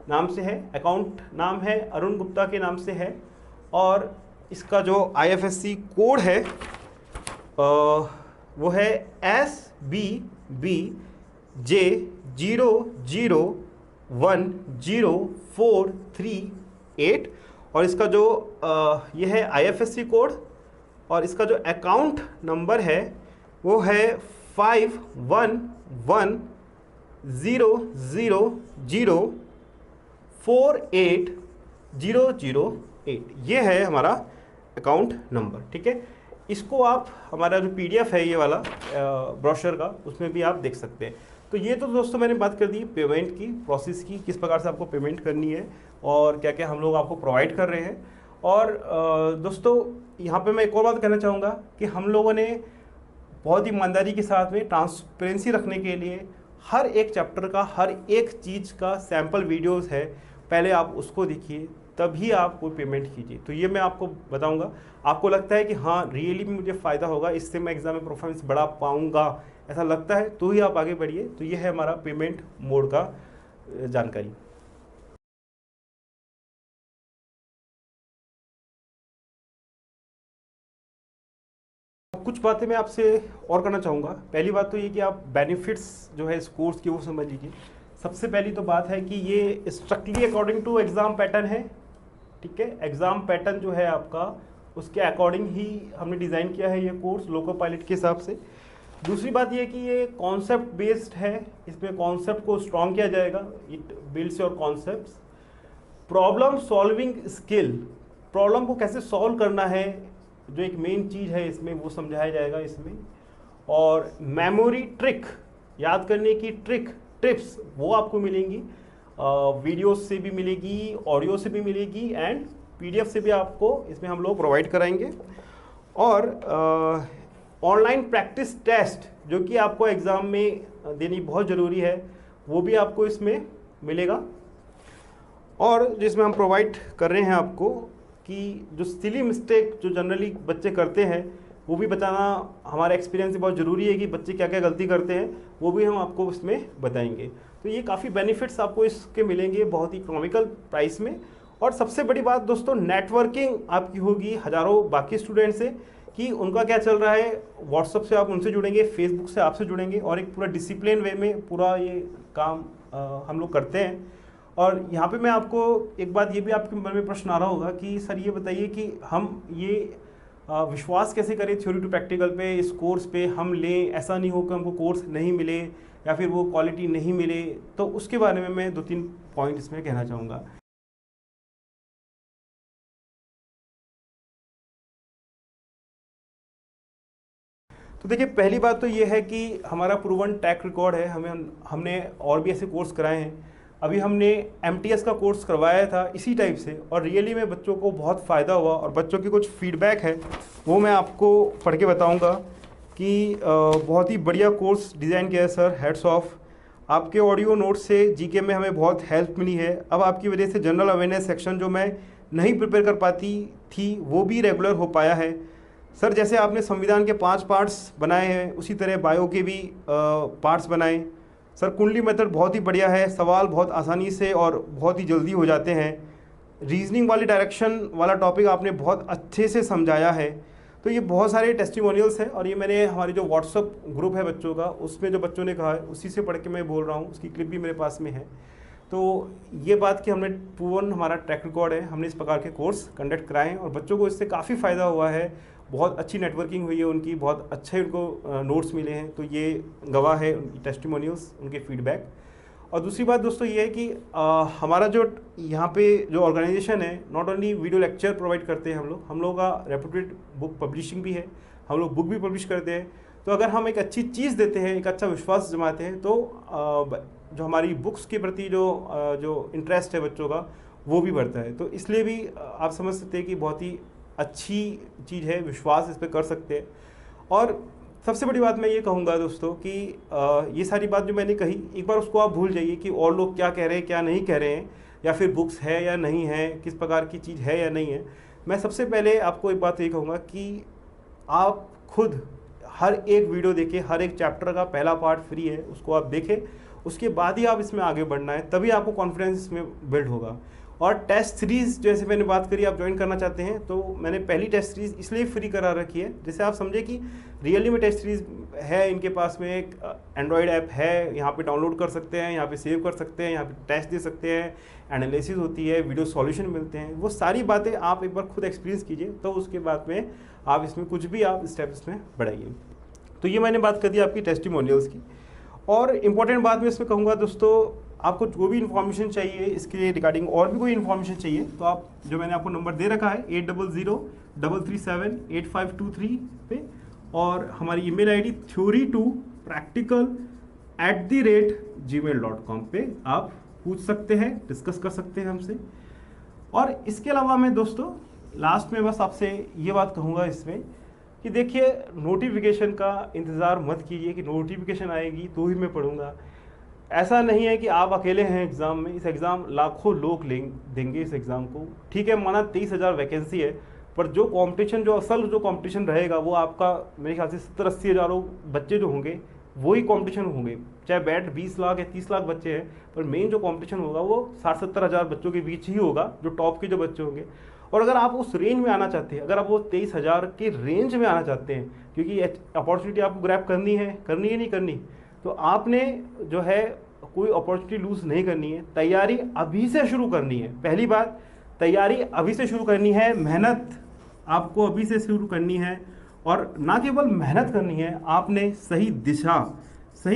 नाम से है, अकाउंट नाम है अरुण गुप्ता के नाम से है, और इसका जो IFSC कोड है वो है SBBJ00104338, और इसका जो ये है IFSC कोड, और इसका जो अकाउंट नंबर है वो है 5110048008। ये है हमारा अकाउंट नंबर, ठीक है। इसको आप हमारा जो PDF है ये वाला ब्रोशर का, उसमें भी आप देख सकते हैं। तो ये तो दोस्तों मैंने बात कर दी पेमेंट की प्रोसेस की, किस प्रकार से आपको पेमेंट करनी है और क्या क्या हम लोग आपको प्रोवाइड कर रहे हैं। और दोस्तों यहाँ पे मैं एक और बात कहना चाहूँगा कि हम लोगों ने बहुत ईमानदारी के साथ में ट्रांसपेरेंसी रखने के लिए हर एक चैप्टर का, हर एक चीज़ का सैम्पल वीडियोस है, पहले आप उसको देखिए तभी आप कोई पेमेंट कीजिए। तो ये मैं आपको बताऊंगा, आपको लगता है कि हाँ रियली में मुझे फ़ायदा होगा, इससे मैं एग्ज़ाम में परफॉर्मेंस बढ़ा पाऊंगा, ऐसा लगता है तो ही आप आगे बढ़िए। तो ये है हमारा पेमेंट मोड का जानकारी। कुछ बातें मैं आपसे और करना चाहूँगा। पहली बात तो ये कि आप बेनिफिट्स जो है इस कोर्स की वो समझ लीजिए। सबसे पहली तो बात है कि ये strictly according to exam pattern है, ठीक है। एग्ज़ाम पैटर्न जो है आपका उसके अकॉर्डिंग ही हमने डिज़ाइन किया है ये कोर्स लोको पायलट के हिसाब से। दूसरी बात ये कि ये कॉन्सेप्ट बेस्ड है, इसमें कॉन्सेप्ट को स्ट्रॉन्ग किया जाएगा। It builds your concepts. Problem solving skill, problem को कैसे सॉल्व करना है जो एक मेन चीज़ है इसमें, वो समझाया जाएगा इसमें। और मेमोरी ट्रिक, याद करने की टिप्स वो आपको मिलेंगी, वीडियोस से भी मिलेगी, ऑडियो से भी मिलेगी एंड PDF से भी आपको इसमें हम लोग प्रोवाइड कराएंगे। और ऑनलाइन प्रैक्टिस टेस्ट जो कि आपको एग्ज़ाम में देनी बहुत ज़रूरी है, वो भी आपको इसमें मिलेगा। और जिसमें हम प्रोवाइड कर रहे हैं आपको कि जो सिली मिस्टेक जो जनरली बच्चे करते हैं वो भी बताना हमारा एक्सपीरियंस से बहुत ज़रूरी है कि बच्चे क्या क्या गलती करते हैं, वो भी हम आपको इसमें बताएंगे। तो ये काफ़ी बेनिफिट्स आपको इसके मिलेंगे बहुत ही इकोनॉमिकल प्राइस में। और सबसे बड़ी बात दोस्तों, नेटवर्किंग आपकी होगी हज़ारों बाकी स्टूडेंट से कि उनका क्या चल रहा है। व्हाट्सअप से आप उनसे जुड़ेंगे, फेसबुक से आपसे जुड़ेंगे और एक पूरा डिसिप्लिन वे में पूरा ये काम हम लोग करते हैं। और यहाँ पे मैं आपको एक बात, ये भी आपके मन में प्रश्न आ रहा होगा कि सर ये बताइए कि हम ये विश्वास कैसे करें थ्योरी टू प्रैक्टिकल पे, इस कोर्स पे हम लें, ऐसा नहीं हो कि हमको कोर्स नहीं मिले या फिर वो क्वालिटी नहीं मिले। तो उसके बारे में मैं 2-3 पॉइंट इसमें कहना चाहूँगा। तो देखिए पहली बात तो ये है कि हमारा प्रूवन ट्रैक रिकॉर्ड है, हमने और भी ऐसे कोर्स कराए हैं। अभी हमने MTS का कोर्स करवाया था इसी टाइप से और रियली में बच्चों को बहुत फ़ायदा हुआ। और बच्चों की कुछ फीडबैक है वो मैं आपको पढ़ के बताऊंगा कि बहुत ही बढ़िया कोर्स डिज़ाइन किया है सर, हेड्स ऑफ। आपके ऑडियो नोट से GK में हमें बहुत हेल्प मिली है। अब आपकी वजह से जनरल अवेयरनेस सेक्शन जो मैं नहीं प्रिपेयर कर पाती थी वो भी रेगुलर हो पाया है सर। जैसे आपने संविधान के 5 पार्ट्स बनाए हैं उसी तरह बायो के भी पार्ट्स बनाए सर। कुंडली मेथड बहुत ही बढ़िया है, सवाल बहुत आसानी से और बहुत ही जल्दी हो जाते हैं। रीजनिंग वाली डायरेक्शन वाला टॉपिक आपने बहुत अच्छे से समझाया है। तो ये बहुत सारे टेस्टिमोनियल्स हैं और ये मैंने हमारी जो व्हाट्सअप ग्रुप है बच्चों का, उसमें जो बच्चों ने कहा है उसी से पढ़ के मैं बोल रहा हूँ, उसकी क्लिप भी मेरे पास में है। तो ये बात कि हमने प्रूवन हमारा ट्रैक रिकॉर्ड है, हमने इस प्रकार के कोर्स कंडक्ट कराए हैं और बच्चों को इससे काफ़ी फ़ायदा हुआ है। बहुत अच्छी नेटवर्किंग हुई है उनकी, बहुत अच्छे उनको नोट्स मिले हैं। तो ये गवाह है उनकी टेस्टिमोनियल्स, उनके फीडबैक। और दूसरी बात दोस्तों ये है कि हमारा जो यहाँ पे जो ऑर्गेनाइजेशन है, not only video lecture provide करते हैं हम लोग का रेपुटेड बुक पब्लिशिंग भी है, हम लोग बुक भी पब्लिश करते हैं। तो अगर हम एक अच्छी चीज़ देते हैं, एक अच्छा विश्वास जमाते हैं, तो जो हमारी बुक्स के प्रति जो इंटरेस्ट है बच्चों का वो भी बढ़ता है। तो इसलिए भी आप समझ सकते हैं कि बहुत ही अच्छी चीज़ है, विश्वास इस पर कर सकते हैं। और सबसे बड़ी बात मैं ये कहूँगा दोस्तों कि ये सारी बात जो मैंने कही, एक बार उसको आप भूल जाइए कि और लोग क्या कह रहे हैं क्या नहीं कह रहे हैं, या फिर बुक्स है या नहीं है, किस प्रकार की चीज़ है या नहीं है। मैं सबसे पहले आपको एक बात ये कहूँगा कि आप खुद हर एक वीडियो देखें, हर एक चैप्टर का पहला पार्ट फ्री है, उसको आप देखें, उसके बाद ही आप इसमें आगे बढ़ना है, तभी आपको कॉन्फिडेंस इसमें बिल्ड होगा। और टेस्ट सीरीज़ जैसे मैंने बात करी, आप ज्वाइन करना चाहते हैं तो मैंने पहली टेस्ट सीरीज़ इसलिए फ्री करा रखी है, जैसे आप समझे कि रियली में टेस्ट सीरीज़ है इनके पास में। एक एंड्रॉयड ऐप है, यहाँ पे डाउनलोड कर सकते हैं, यहाँ पे सेव कर सकते हैं, यहाँ पे टेस्ट दे सकते हैं, एनालिसिस होती है, वीडियो सॉल्यूशन मिलते हैं। वो सारी बातें आप एक बार खुद एक्सपीरियंस कीजिए, तो उसके बाद में आप इसमें कुछ भी आप स्टेप्स में बढ़ाइए। तो ये मैंने बात कर दी आपकी टेस्टिमोनियल्स की। और इम्पॉर्टेंट बात मैं इसमें कहूँगा दोस्तों, आपको जो भी इन्फॉर्मेशन चाहिए इसके रिगार्डिंग और भी कोई इन्फॉर्मेशन चाहिए तो आप जो मैंने आपको नंबर दे रखा है 8003378523 पे, और हमारी ईमेल आईडी theory2practical@gmail.com पे आप पूछ सकते हैं, डिस्कस कर सकते हैं हमसे। और इसके अलावा मैं दोस्तों लास्ट में बस आपसे ये बात कहूँगा इसमें कि देखिए, नोटिफिकेशन का इंतज़ार मत कीजिए कि नोटिफिकेशन आएगी तो ही मैं पढ़ूंगा। ऐसा नहीं है कि आप अकेले हैं एग्ज़ाम में। इस एग्ज़ाम लाखों लोग देंगे इस एग्ज़ाम को। ठीक है, माना 23,000 वैकेंसी है, पर जो कंपटीशन, जो असल जो कंपटीशन रहेगा वो आपका मेरे ख्याल से 70-80 हज़ारों बच्चे जो होंगे वही कंपटीशन होंगे। चाहे बैट 20 लाख या 30 लाख बच्चे हैं, पर मेन जो कंपटीशन होगा वो 60-70 हज़ार बच्चों के बीच ही होगा, जो टॉप के जो बच्चे होंगे। और अगर आप उस रेंज में आना चाहते हैं, अगर आप वो 23,000 के रेंज में आना चाहते हैं, क्योंकि अपॉर्चुनिटी आपको ग्रैब करनी है ही नहीं करनी, तो आपने जो है कोई अपॉर्चुनिटी लूज़ नहीं करनी है। तैयारी अभी से शुरू करनी है। पहली बात, तैयारी अभी से शुरू करनी है, मेहनत आपको अभी से शुरू करनी है। और ना केवल मेहनत करनी है, आपने सही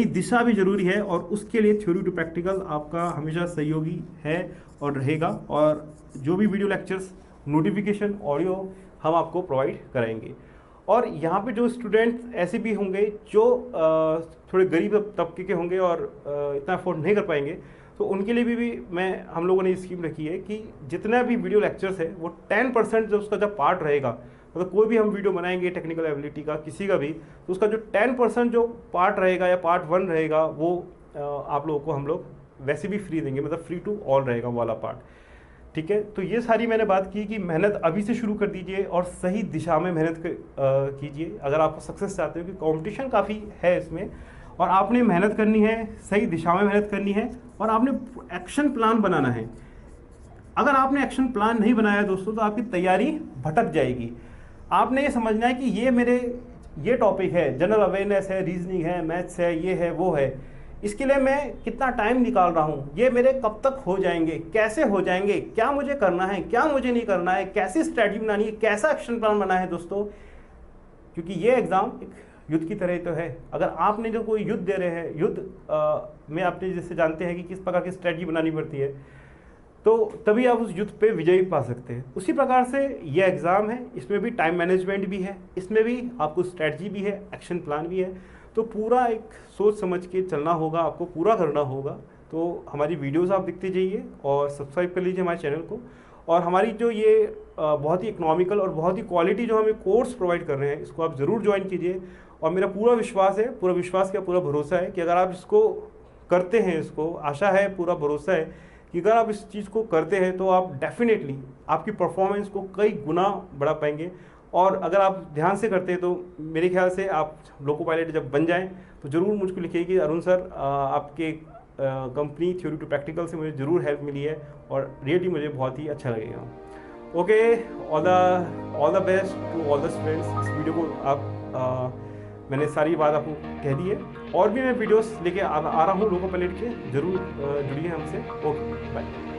दिशा भी ज़रूरी है, और उसके लिए थ्योरी टू प्रैक्टिकल आपका हमेशा सहयोगी है और रहेगा। और जो भी वीडियो लेक्चर्स, नोटिफिकेशन, ऑडियो हम आपको प्रोवाइड कराएंगे। और यहाँ पे जो स्टूडेंट्स ऐसे भी होंगे जो थोड़े गरीब तबके के होंगे और इतना अफोर्ड नहीं कर पाएंगे, तो उनके लिए भी हम लोगों ने स्कीम रखी है कि जितना भी वीडियो लेक्चर्स है वो 10% जो उसका जब पार्ट रहेगा, मतलब कोई भी हम वीडियो बनाएंगे टेक्निकल एबिलिटी का किसी का भी, तो उसका जो 10% जो पार्ट रहेगा या पार्ट 1 रहेगा वो आप लोगों को हम लोग वैसे भी फ्री देंगे, मतलब फ्री टू ऑल रहेगा वो वाला पार्ट। ठीक है, तो ये सारी मैंने बात की कि मेहनत अभी से शुरू कर दीजिए और सही दिशा में मेहनत कीजिए अगर आप सक्सेस चाहते हो, कि कंपटीशन काफ़ी है इसमें, और आपने मेहनत करनी है, सही दिशा में मेहनत करनी है, और आपने एक्शन प्लान बनाना है। अगर आपने एक्शन प्लान नहीं बनाया दोस्तों तो आपकी तैयारी भटक जाएगी। आपने ये समझना है कि ये टॉपिक है, जनरल अवेयरनेस है, रीजनिंग है, मैथ्स है, ये है, वो है, इसके लिए मैं कितना टाइम निकाल रहा हूँ, ये मेरे कब तक हो जाएंगे, कैसे हो जाएंगे, क्या मुझे करना है, क्या मुझे नहीं करना है, कैसी स्ट्रैटेजी बनानी है, कैसा एक्शन प्लान बनाना है दोस्तों। क्योंकि ये एग्ज़ाम एक युद्ध की तरह तो है। अगर आपने जो कोई युद्ध दे रहे हैं, युद्ध में आपने जैसे जानते हैं कि किस प्रकार की स्ट्रैटेजी बनानी पड़ती है, तो तभी आप उस युद्ध पे विजयी पा सकते हैं। उसी प्रकार से ये एग्ज़ाम है, इसमें भी टाइम मैनेजमेंट भी है, इसमें भी आपको स्ट्रैटेजी भी है, एक्शन प्लान भी है। तो पूरा एक सोच समझ के चलना होगा, आपको पूरा करना होगा। तो हमारी वीडियोस आप देखते जाइए और सब्सक्राइब कर लीजिए हमारे चैनल को। और हमारी जो ये बहुत ही इकोनॉमिकल और बहुत ही क्वालिटी जो हमें कोर्स प्रोवाइड कर रहे हैं, इसको आप ज़रूर ज्वाइन कीजिए। और मेरा पूरा विश्वास क्या पूरा भरोसा है कि अगर आप इसको करते हैं, इसको आशा है, पूरा भरोसा है कि अगर आप इस चीज़ को करते हैं तो आप डेफिनेटली आपकी परफॉर्मेंस को कई गुना बढ़ा पाएंगे। और अगर आप ध्यान से करते हैं तो मेरे ख्याल से आप लोको पायलट जब बन जाएं तो ज़रूर मुझको लिखिए कि अरुण सर, आपके कंपनी थ्योरी टू प्रैक्टिकल से मुझे ज़रूर हेल्प मिली है और रियली मुझे बहुत ही अच्छा लगेगा। Okay, all the best to all the students. इस वीडियो को आप मैंने सारी बात आपको कह दी है, और भी मैं वीडियोस लेके आ रहा हूँ लोको पायलट के, ज़रूर जुड़िए हमसे। Okay, bye.